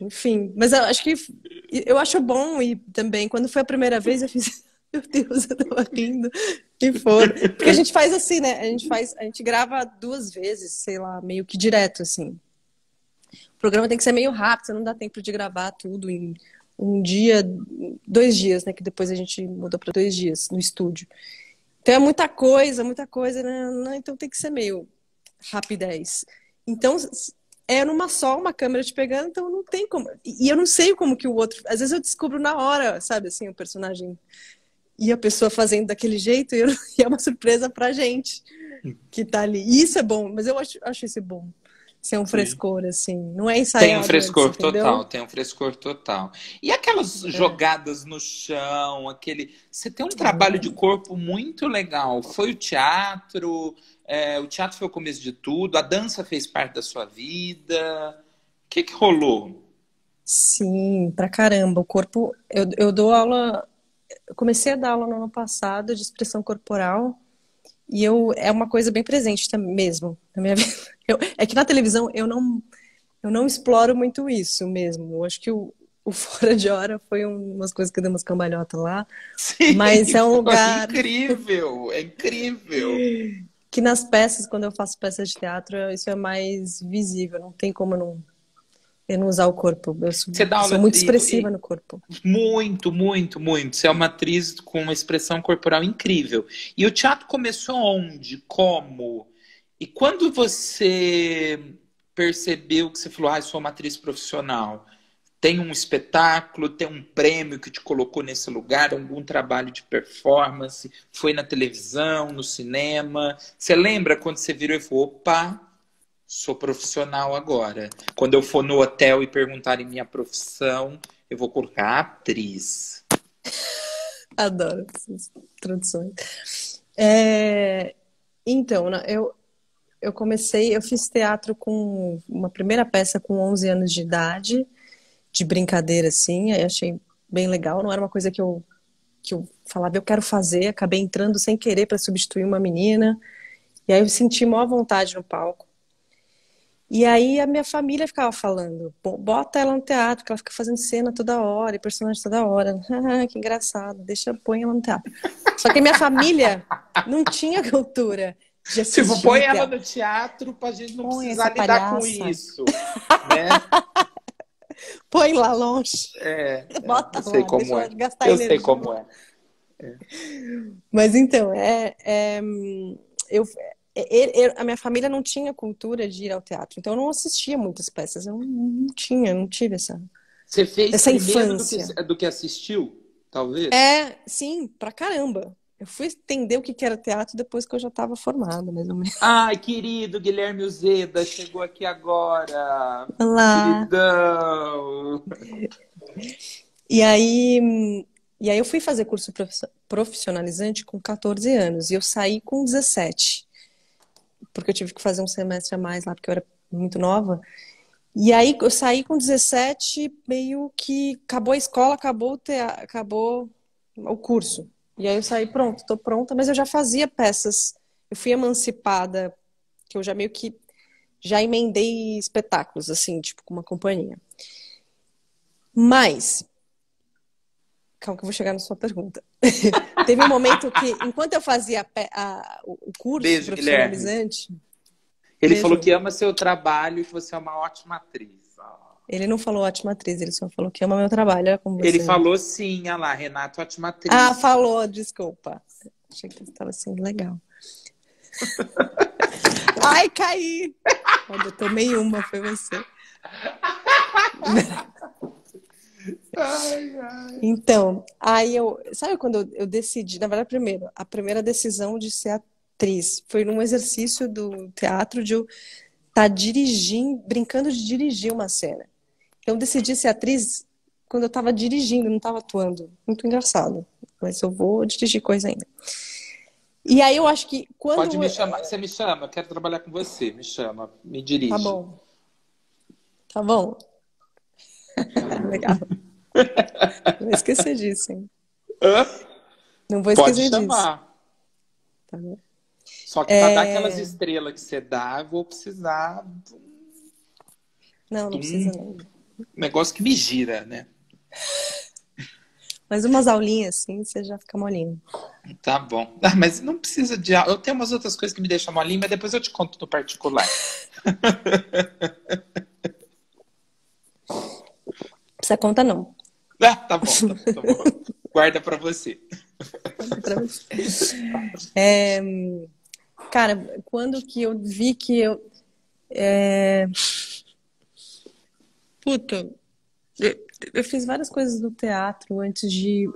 Enfim, mas eu acho que eu acho bom e também quando foi a primeira vez eu fiz, meu Deus, eu tava rindo e foda. Porque a gente faz assim, né? A gente grava duas vezes, sei lá, meio que direto assim. O programa tem que ser meio rápido, você não dá tempo de gravar tudo em um dia, 2 dias, né? Que depois a gente mudou para 2 dias no estúdio. Então é muita coisa, né? Então tem que ser meio rapidez. Então, é numa só, uma câmera te pegando, então não tem como. E eu não sei como que o outro. Às vezes eu descubro na hora, sabe, assim, o personagem e a pessoa fazendo daquele jeito, e é uma surpresa pra gente que tá ali. E isso é bom, mas eu acho isso bom. Ser um Sim. frescor, assim. Não é Tem um ensaiado antes, frescor total, entendeu? tem um frescor total. E aquelas É. jogadas no chão, aquele. Você tem um trabalho de Hum. corpo muito legal. Foi o teatro, o teatro foi o começo de tudo, a dança fez parte da sua vida. O que que rolou? Sim, pra caramba. O corpo. Eu dou aula. Eu comecei a dar aula no ano passado de expressão corporal. E é uma coisa bem presente mesmo na minha vida. É que na televisão eu não exploro muito isso mesmo. Eu acho que o Fora de Hora foi umas coisas que eu dei umas cambalhotas lá, mas Sim, é um foi lugar incrível, é incrível. que nas peças, quando eu faço peças de teatro, isso é mais visível. Não tem como eu não usar o corpo. Você dá Eu sou aula muito expressiva no corpo. muito, muito, muito. Você é uma atriz com uma expressão corporal incrível. E o teatro começou onde? Como? E quando você percebeu que você falou, ah, sou uma atriz profissional? Tem um espetáculo, tem um prêmio que te colocou nesse lugar, algum trabalho de performance, foi na televisão, no cinema. Você lembra quando você virou e falou, opa, sou profissional agora. Quando eu for no hotel e perguntarem minha profissão, eu vou colocar atriz. Adoro essas traduções. É, então, eu comecei, eu fiz teatro com uma primeira peça com 11 anos de idade, de brincadeira, assim, aí achei bem legal, não era uma coisa que eu falava, eu quero fazer, acabei entrando sem querer para substituir uma menina, e aí eu senti maior vontade no palco. E aí a minha família ficava falando, bota ela no teatro, que ela fica fazendo cena toda hora, e personagem toda hora. Ah, que engraçado, põe ela no teatro. Só que a minha família não tinha cultura de Tipo, põe assistir ela teatro. no teatro pra gente não Põe essa precisar lidar com palhaça, isso, né? põe lá longe, Eu bota sei lá, deixa como ela é. gastar Eu sei energia como lá. é. Mas então, eu, a minha família não tinha cultura de ir ao teatro, então eu não assistia muitas peças, eu não tinha, não tive Você fez essa primeiro infância. do que assistiu, talvez? É, sim, pra caramba. Eu fui entender o que que era teatro depois que eu já estava formada, mais ou menos. Ai, querido Guilherme Uzeda, chegou aqui agora. Olá. Queridão. E aí, e aí eu fui fazer curso profissionalizante com 14 anos e eu saí com 17, porque eu tive que fazer um semestre a mais lá, porque eu era muito nova. E aí eu saí com 17, meio que acabou a escola, acabou o curso. E aí eu saí, pronto, tô pronta, mas eu já fazia peças. Eu fui emancipada, que eu já meio que já emendei espetáculos, assim, tipo, com uma companhia. Mas, calma que eu vou chegar na sua pergunta. Teve um momento que, enquanto eu fazia o curso Beijo, Guilherme. profissionalizante, Ele falou beijo. que ama seu trabalho e que você é uma ótima atriz. Ó. Ele não falou ótima atriz, ele só falou que ama meu trabalho, olha como Ele você. falou sim, olha lá, Renato, ótima Ah, atriz. falou, desculpa. Achei que estava sendo legal. Ai, caí! Olha, eu tomei uma, foi você. Ai, ai. Então, aí sabe quando eu decidi, na verdade, primeiro, a primeira decisão de ser atriz foi num exercício do teatro de eu estar dirigindo, brincando de dirigir uma cena. Então, eu decidi ser atriz quando eu estava dirigindo, não estava atuando. Muito engraçado. Mas eu vou dirigir coisa ainda. E aí eu acho que Pode quando. me chamar. Você me chama, eu quero trabalhar com você. Me chama, me Tá dirige. bom, tá bom. Legal. Não vou esquecer disso, hein? Hã? Não vou Pode esquecer disso. chamar. Tá bom? Só que para dar aquelas É... estrelas que você dá, eu vou precisar Não, de não precisa um não. negócio que me gira, né? Mas umas aulinhas assim, você já fica molinho. Tá bom. Ah, mas não precisa de. Eu tenho umas outras coisas que me deixam molinho, mas depois eu te conto no particular. Precisa conta não. Ah, tá bom, tá bom. Guarda pra você. Pra você. É, cara, quando que eu vi que Puta, eu fiz várias coisas no teatro antes de.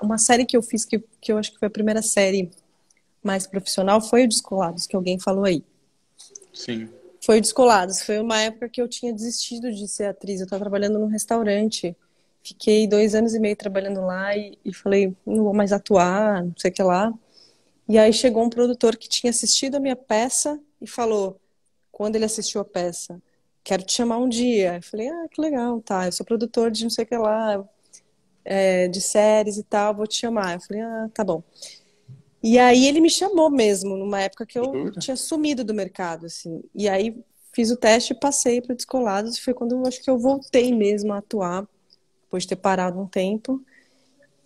Uma série que eu fiz que eu acho que foi a primeira série mais profissional foi o Descolados, que alguém falou aí. Sim. Foi o Descolados. Foi uma época que eu tinha desistido de ser atriz. Eu estava trabalhando num restaurante. Fiquei 2 anos e meio trabalhando lá e falei, não vou mais atuar, não sei o que lá. E aí chegou um produtor que tinha assistido a minha peça e falou, quando ele assistiu a peça, quero te chamar um dia. Eu falei, ah, que legal, tá. Eu sou produtor de não sei o que lá, de séries e tal, vou te chamar. Eu falei, ah, tá bom. E aí ele me chamou mesmo, numa época que eu Jura? tinha sumido do mercado, assim. E aí fiz o teste, passei para o Descolados, e foi quando eu acho que eu voltei mesmo a atuar, depois de ter parado um tempo.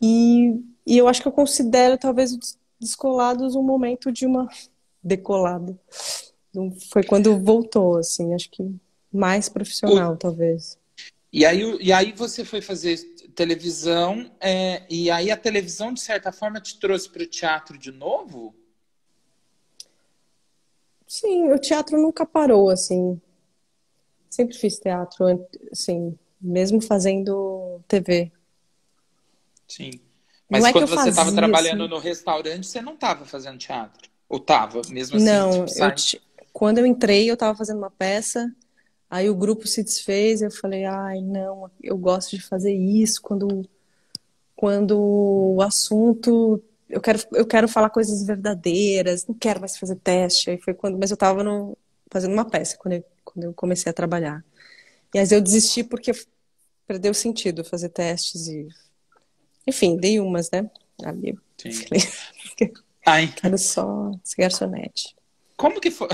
E eu acho que eu considero talvez o Descolados um momento de uma decolada. Foi quando voltou, assim, acho que mais profissional, O- talvez. E aí você foi fazer televisão, e aí a televisão, de certa forma, te trouxe para o teatro de novo? Sim, o teatro nunca parou, assim. Sempre fiz teatro, assim, mesmo fazendo TV. Sim. Não Mas é que eu quando você estava fazia, trabalhando assim. no restaurante, você não estava fazendo teatro? Ou estava, mesmo assim, Não, tipo, sai. quando eu entrei, eu estava fazendo uma peça, aí o grupo se desfez, eu falei, ai, não, eu gosto de fazer isso quando o assunto. Eu quero falar coisas verdadeiras, não quero mais fazer teste. Aí foi quando, mas eu estava fazendo uma peça quando eu comecei a trabalhar. E aí eu desisti porque perdeu sentido fazer testes e, enfim, dei umas, né? Ali eu Sim. falei, Ai, quero só ser garçonete. como que foi,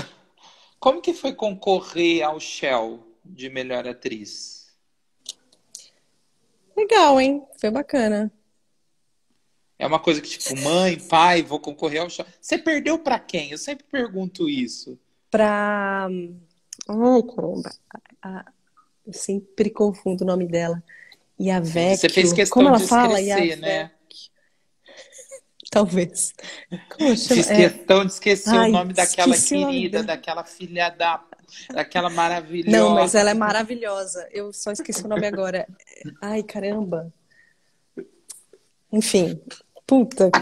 como que foi concorrer ao Shell de melhor atriz? Legal, hein? Foi bacana. É uma coisa que, tipo, mãe, pai, vou concorrer ao Shell. Você perdeu pra quem? Eu sempre pergunto isso. Pra. Ai, caramba. A- eu sempre confundo o nome dela. Você fez Iavecchio. Como questão ela de fala? esquecer, Iavecchio, né? talvez. Como ela chama? Fiz questão de esquecer o Ai, nome daquela esqueci o nome querida, dela. daquela filha daquela Não, mas ela é maravilhosa. maravilhosa. Eu só esqueci o nome agora. Ai, caramba. Enfim. Puta. A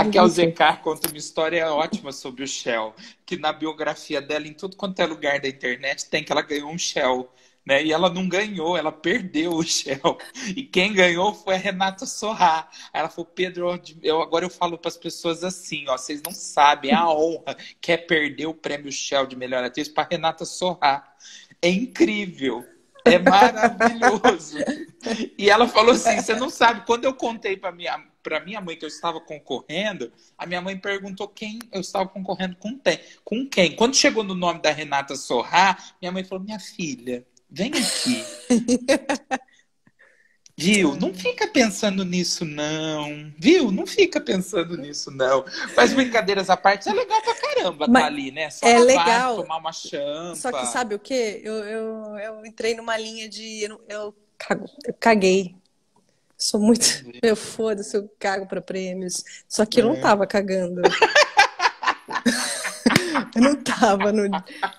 Kel Enfim. Zecar conta uma história ótima sobre o Shell, que na biografia dela, em tudo quanto é lugar da internet, tem que ela ganhou um Shell. Né? E ela não ganhou, ela perdeu o Shell. E quem ganhou foi a Renata Sorrah. Aí ela falou, Pedro, agora eu falo para as pessoas assim, ó, vocês não sabem a honra que é perder o prêmio Shell de melhor atriz para Renata Sorrah. É incrível. É maravilhoso. E ela falou assim: você não sabe, quando eu contei para minha mãe que eu estava concorrendo, a minha mãe perguntou quem eu estava concorrendo com quem. Quando chegou no nome da Renata Sorrah, minha mãe falou: minha filha, vem aqui. Viu? Não fica pensando nisso, não. Viu? Não fica pensando nisso, não. Mas brincadeiras à parte, é legal pra caramba tá Mas ali, né? Só é na vibe, legal. tomar uma Só que champa. sabe o quê? Eu entrei numa linha de. Eu caguei. Sou muito. Meu, foda-se, eu cago pra prêmios. Só que eu não É. tava cagando. Eu não tava no.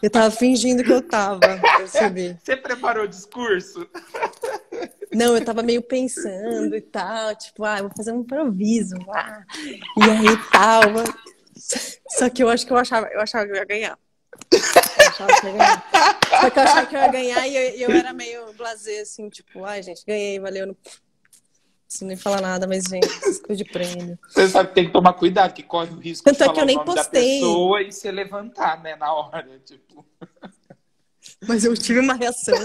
Eu tava fingindo que eu tava, percebi. Você preparou o discurso? Não, eu tava meio pensando e tal, tipo, eu vou fazer um improviso, e aí tal. Só que eu acho que eu achava que eu ia ganhar. Eu achava que eu ia ganhar. Só que eu achava que eu ia ganhar e eu era meio blasé, assim, tipo, ai, gente, ganhei, valeu. Não preciso nem falar nada, mas, gente, essas coisas de prêmio. Você sabe que tem que tomar cuidado, que corre o risco de Tanto é que falar eu o nem nome da postei, pessoa e se levantar, né, na hora. Tipo, mas eu tive uma reação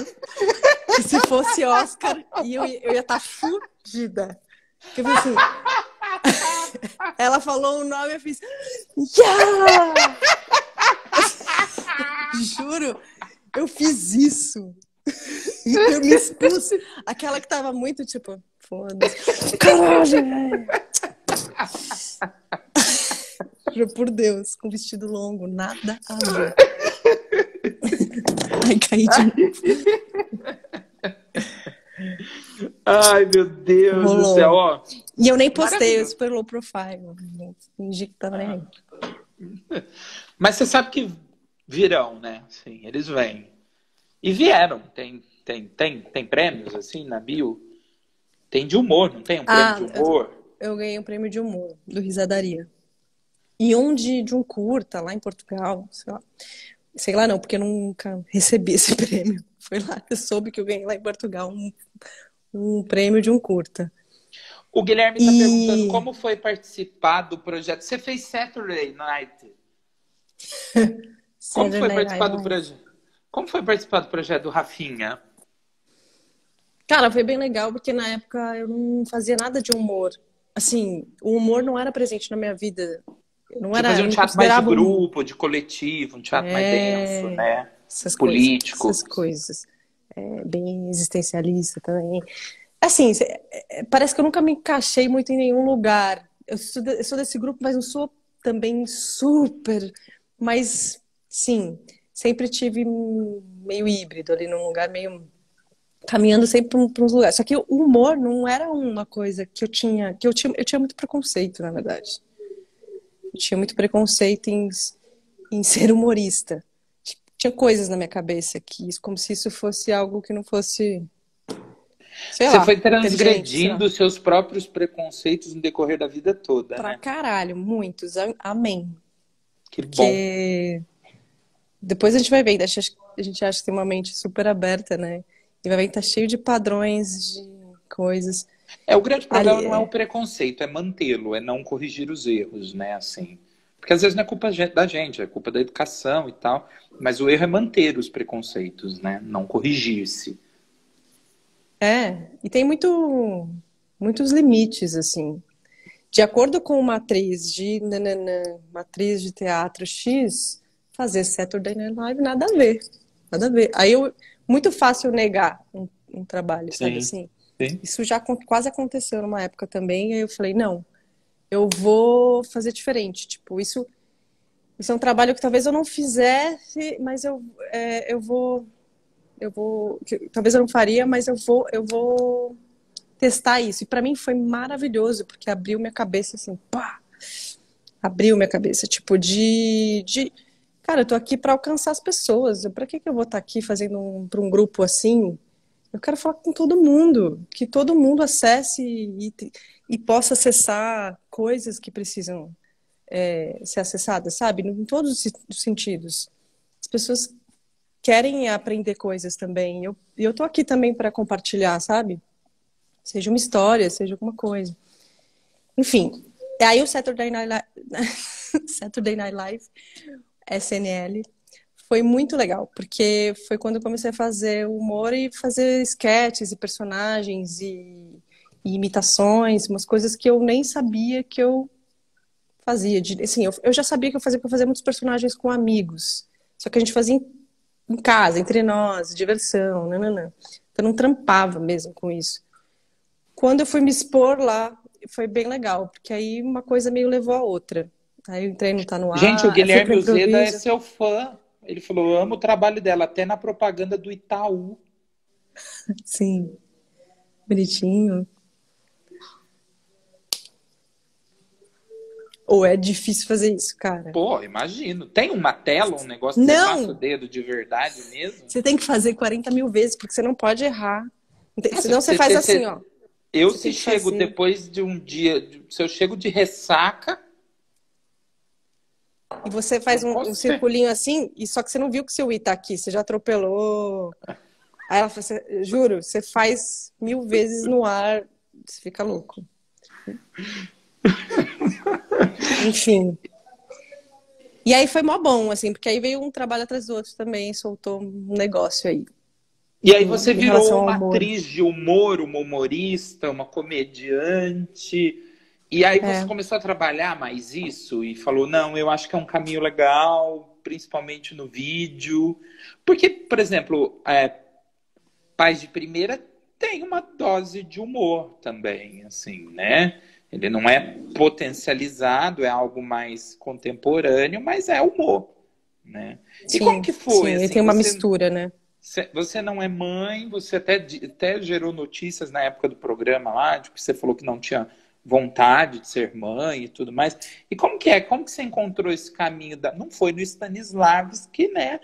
que se fosse Oscar, eu ia estar fudida. Porque eu falei assim, ela falou o nome, eu fiz, yeah! Juro, eu fiz isso. Eu me expus. Aquela que tava muito tipo, foda-se. Caralho, velho. Juro por Deus, com vestido longo, nada a ver. Ai, caí de novo. ai, meu Deus do céu, Rolou. ó. E eu nem postei, eu Maravilhoso. super low profile. Fingi que tava nem aí. Mas você sabe que virão, né? Sim, eles vêm. E vieram. Tem prêmios, assim, na bio? Tem de humor, não tem um prêmio de Ah, humor? eu ganhei um prêmio de humor do Risadaria. E um de um curta lá em Portugal, sei lá. Sei lá não, porque eu nunca recebi esse prêmio. Foi lá que eu soube que eu ganhei lá em Portugal um prêmio de um curta. O Guilherme está perguntando E como foi participar do projeto. Você fez Saturday Night. Como Saturday foi Night participar do Live. projeto? Como foi participar do projeto do Rafinha? Cara, foi bem legal porque na época eu não fazia nada de humor. Assim, o humor não era presente na minha vida. Você fazia Eu um não teatro mais de considerava grupo, de coletivo, um teatro mais denso, né? essas coisas, Político. bem existencialista também. Assim, parece que eu nunca me encaixei muito em nenhum lugar. Eu sou desse grupo, mas não sou também super. Mas, sim, sempre tive meio híbrido ali num lugar meio. Caminhando sempre para uns lugares. Só que o humor não era uma coisa que eu tinha muito preconceito, na verdade. Eu tinha muito preconceito em ser humorista. Tinha coisas na minha cabeça como se isso fosse algo que não fosse sei Você lá, foi inteligente, sei lá. transgredindo os seus próprios preconceitos no decorrer da vida toda, Pra né? caralho, muitos. Amém. Que bom. Porque depois a gente vai ver, a gente acha que tem uma mente super aberta, né? E vai ver que tá cheio de padrões, de coisas. O grande Ali, problema não é o preconceito, é mantê-lo, é não corrigir os erros, né? Assim, porque às vezes não é culpa da gente, é culpa da educação e tal. Mas o erro é manter os preconceitos, né? Não corrigir-se. e tem muitos limites, assim. De acordo com uma atriz de nananã, uma atriz de teatro X, fazer Saturday Night Live, nada a ver. Nada a ver. Muito fácil negar um trabalho, sabe Sim, assim? sim. Isso já quase aconteceu numa época também, aí eu falei, não, eu vou fazer diferente. Tipo, isso é um trabalho que talvez eu não fizesse, mas talvez eu não faria, mas eu vou testar isso. E para mim foi maravilhoso, porque abriu minha cabeça assim, pá, abriu minha cabeça, tipo cara, eu tô aqui para alcançar as pessoas. Para que eu vou estar aqui fazendo para um grupo assim? Eu quero falar com todo mundo, que todo mundo acesse e possa acessar coisas que precisam ser acessadas, sabe? Em todos os sentidos. As pessoas querem aprender coisas também. E eu tô aqui também para compartilhar, sabe? Seja uma história, seja alguma coisa. Enfim, aí o Saturday Night, Saturday Night Live, SNL, foi muito legal, porque foi quando eu comecei a fazer humor e fazer sketches e personagens e imitações, umas coisas que eu nem sabia que eu fazia. Assim, eu já sabia que eu fazia, porque eu fazia muitos personagens com amigos, só que a gente fazia em casa, entre nós, diversão, nananã. Então eu não trampava mesmo com isso. Quando eu fui me expor lá, foi bem legal, porque aí uma coisa meio levou a outra. Aí eu entrei no Tá No Gente, o Ar, aí fui pro Guilherme Uzeda é improviso. seu fã. Ele falou: eu amo o trabalho dela, até na propaganda do Itaú. Sim, bonitinho. Ou é difícil fazer isso, cara? Pô, imagino. Tem uma tela, um negócio que você passa o Não! dedo de verdade mesmo? Você tem que fazer 40 mil vezes, porque você não pode errar. Nossa, Senão você faz assim, ó. eu Você se tem que chego fazer. depois de um dia, se eu chego de ressaca, E você faz não um posso ser. circulinho assim, e só que você não viu que seu I tá aqui, você já atropelou. Aí ela fala assim, juro, você faz 1000 vezes no ar, você fica louco. Enfim. E aí foi mó bom, assim, porque aí veio um trabalho atrás do outro também, soltou um negócio aí, E aí você em virou relação ao uma humor. atriz de humor, uma humorista, uma comediante. E aí você É, começou a trabalhar mais isso e falou: não, eu acho que é um caminho legal, principalmente no vídeo. Porque, por exemplo, Pais de Primeira tem uma dose de humor também, assim, né? Ele não é potencializado, é algo mais contemporâneo, mas é humor, né? E como sim, que foi, sim, aí assim, tem uma mistura, né? você não é mãe, você até gerou notícias na época do programa lá, de que você falou que não tinha vontade de ser mãe e tudo mais. E como que é? Como que você encontrou esse caminho Não foi no Stanislavski, né?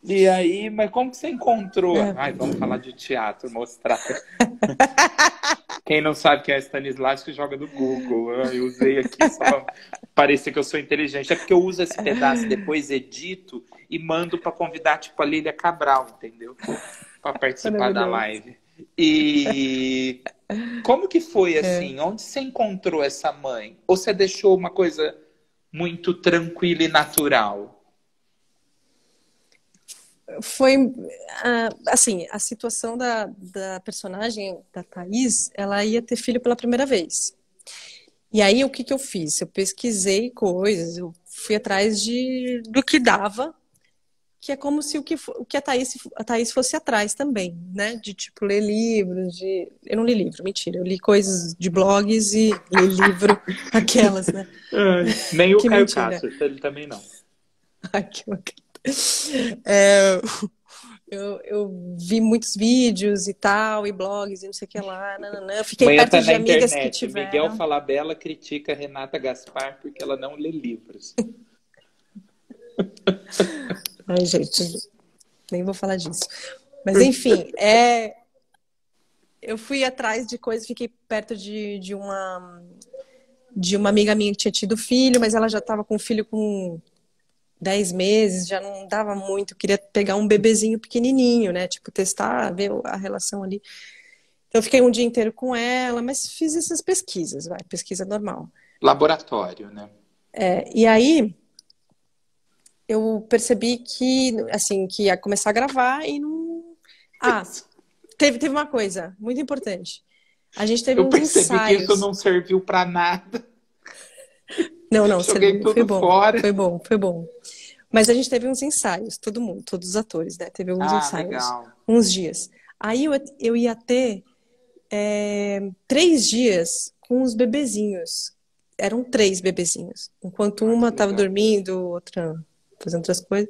E aí, mas como que você encontrou? É. Ai, vamos falar de teatro, mostrar. Quem não sabe quem é Stanislavski joga no Google. Eu usei aqui só para parecer que eu sou inteligente. É porque eu uso esse pedaço, depois edito e mando para convidar, tipo, a Lília Cabral, entendeu? Para participar da Maravilhoso. live. E como que foi É. assim? Onde você encontrou essa mãe? Ou você deixou uma coisa muito tranquila e natural? Foi, assim, a situação da personagem, da Thaís, ela ia ter filho pela primeira vez. E aí, o que que eu fiz? Eu pesquisei coisas, eu fui atrás do que dava, que é como se o que a Thaís fosse atrás também, né? De, tipo, ler livros, Eu não li livro, mentira. Eu li coisas de blogs e li livro, aquelas, né? Ai, nem o Que Caio mentira. Castro, ele também não. Aquela é, eu vi muitos vídeos e tal, e blogs e não sei o que lá. Nananã. Eu fiquei Amanhã perto tá de na amigas que internet. Miguel tiveram. Falabella critica Renata Gaspar porque ela não lê livros. Ai, gente, nem vou falar disso. Mas enfim, eu fui atrás de coisas, fiquei perto de uma amiga minha que tinha tido filho, mas ela já estava com o filho com 10 meses, já não dava muito, queria pegar um bebezinho pequenininho, né? Tipo, testar, ver a relação ali. Então, eu fiquei um dia inteiro com ela, mas fiz essas pesquisas, pesquisa normal. Laboratório, né? E aí, eu percebi que, assim, que ia começar a gravar e não... Ah, teve uma coisa muito importante. A gente teve Eu uns percebi que isso ensaios. não serviu pra nada. Não, Joguei serviu, foi tudo bom, fora. foi bom, foi bom. Mas a gente teve uns ensaios, todo mundo, todos os atores, né? Teve alguns Ah, ensaios, legal. uns dias. Aí eu ia ter 3 dias com os bebezinhos. Eram 3 bebezinhos. Enquanto Ah, uma que estava legal. dormindo, outra fazendo outras coisas.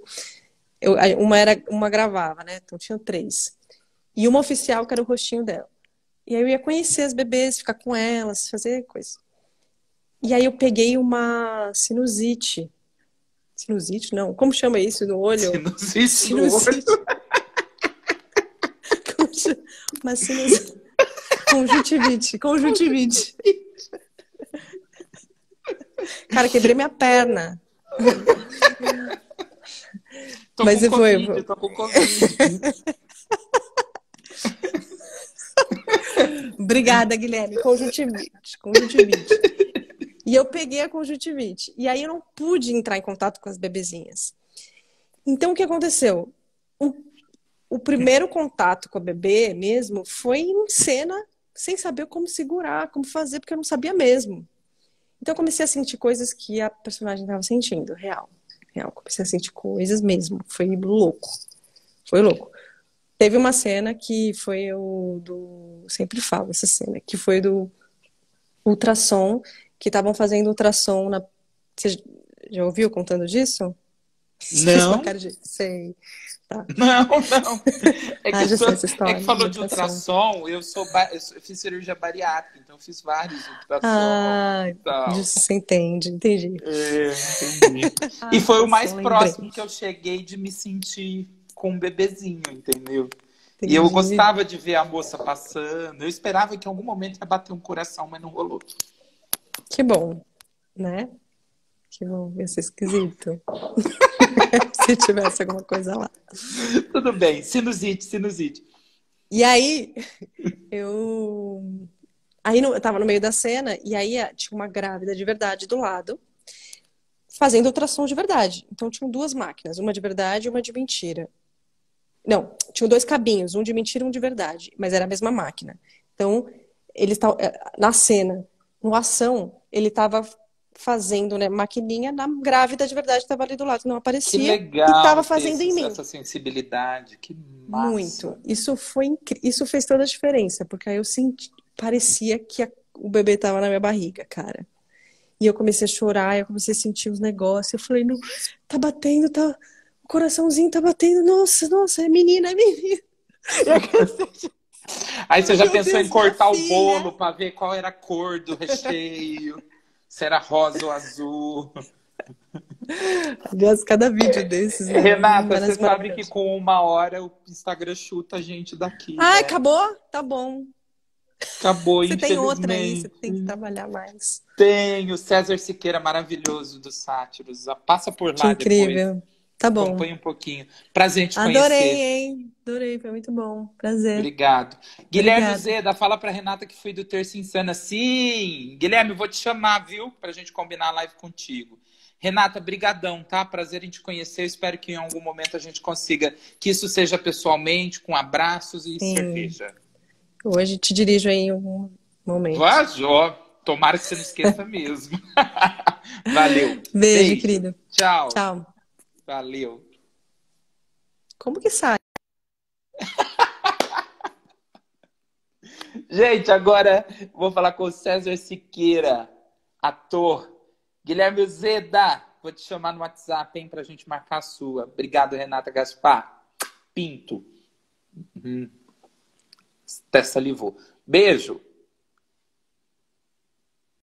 Uma gravava, né? Então tinha 3. E uma oficial que era o rostinho dela. E aí eu ia conhecer as bebês, ficar com elas, fazer coisa. E aí eu peguei uma sinusite. Sinusite, não. Como chama isso no olho? Sinusite no olho. Sinusite. Uma sinusite. Conjuntivite. Conjuntivite. Cara, quebrei minha perna. Tô Mas com foi. Covid, tô com Covid. Obrigada, Guilherme. Conjuntivite. Conjuntivite. E eu peguei a conjuntivite. E aí eu não pude entrar em contato com as bebezinhas. Então, o que aconteceu? O primeiro contato com a bebê mesmo foi em cena, sem saber como segurar, como fazer, porque eu não sabia mesmo. Então, eu comecei a sentir coisas que a personagem estava sentindo, real. Real. Comecei a sentir coisas mesmo. Foi louco. Foi louco. Teve uma cena que foi o do. Sempre falo essa cena, que foi do ultrassom, que estavam fazendo ultrassom na. Você já ouviu contando disso? Você fez uma Não, cara de. Sei. Tá. não. É que, Ah, eu já sou... sei essa é que história do falou de ultrassom. ultrassom, eu fiz cirurgia bariátrica, então eu fiz vários ultrassons Ah, e tal. disso você entende, entendi. Entendi. E Ah, foi o mais ultrassom, lembrei. próximo que eu cheguei de me sentir com um bebezinho, entendeu? E eu Entendi. gostava de ver a moça passando. Eu esperava que em algum momento ia bater um coração, mas não rolou. Que bom, né? Que bom, ia ser esquisito. Se tivesse alguma coisa lá. Tudo bem, sinusite, sinusite. E aí, eu. Eu tava no meio da cena, e aí tinha uma grávida de verdade do lado, fazendo ultrassom de verdade. Então tinham 2 máquinas, uma de verdade e uma de mentira. Não, tinham 2 cabinhos, um de mentira e um de verdade, mas era a mesma máquina. Então, ele estava na cena, no ação, ele estava fazendo, né, maquininha na grávida de verdade que estava ali do lado, não Que aparecia, e estava legal ter fazendo em mim. essa sensibilidade. Que Muito. massa. Isso fez toda a diferença, porque aí eu senti, parecia que o bebê estava na minha barriga, cara. E eu comecei a chorar, eu comecei a sentir os negócios. Eu falei, não, tá batendo, tá. O coraçãozinho tá batendo. Nossa, nossa, é menina, é menina. Aí você já Meu pensou em Deus, minha cortar o filha. bolo para ver qual era a cor do recheio, se era rosa ou azul. Aliás, cada vídeo desses, né? Renata, você sabe que Maravilhoso. com 1 hora o Instagram chuta a gente daqui, Ah, né? acabou? Tá bom. Acabou, Você tem outra aí, você infelizmente. tem que trabalhar mais. Tem o César Siqueira maravilhoso dos Sátiros. Passa por Que lá depois. incrível. Tá bom. Acompanha um pouquinho. Prazer em te Adorei, conhecer. hein? Adorei, foi muito bom. Prazer. Obrigado. Guilherme Obrigada. Zeda, fala pra Renata que fui do Terça Insana. Sim! Guilherme, vou te chamar, viu? Pra gente combinar a live contigo. Renata, brigadão, tá? Prazer em te conhecer. Eu espero que em algum momento a gente consiga que isso seja pessoalmente, com abraços e Sim. cerveja. Hoje te dirijo aí em algum momento. Vajó. Tomara que você não esqueça mesmo. Valeu. Beijo, Beijo. querido. Tchau. Tchau. Valeu. Como que sai? Gente, agora vou falar com o César Siqueira, ator. Guilherme Zeda, vou te chamar no WhatsApp, hein, pra gente marcar a sua. Obrigado, Renata Gaspar. Pinto. Até salivou. Beijo.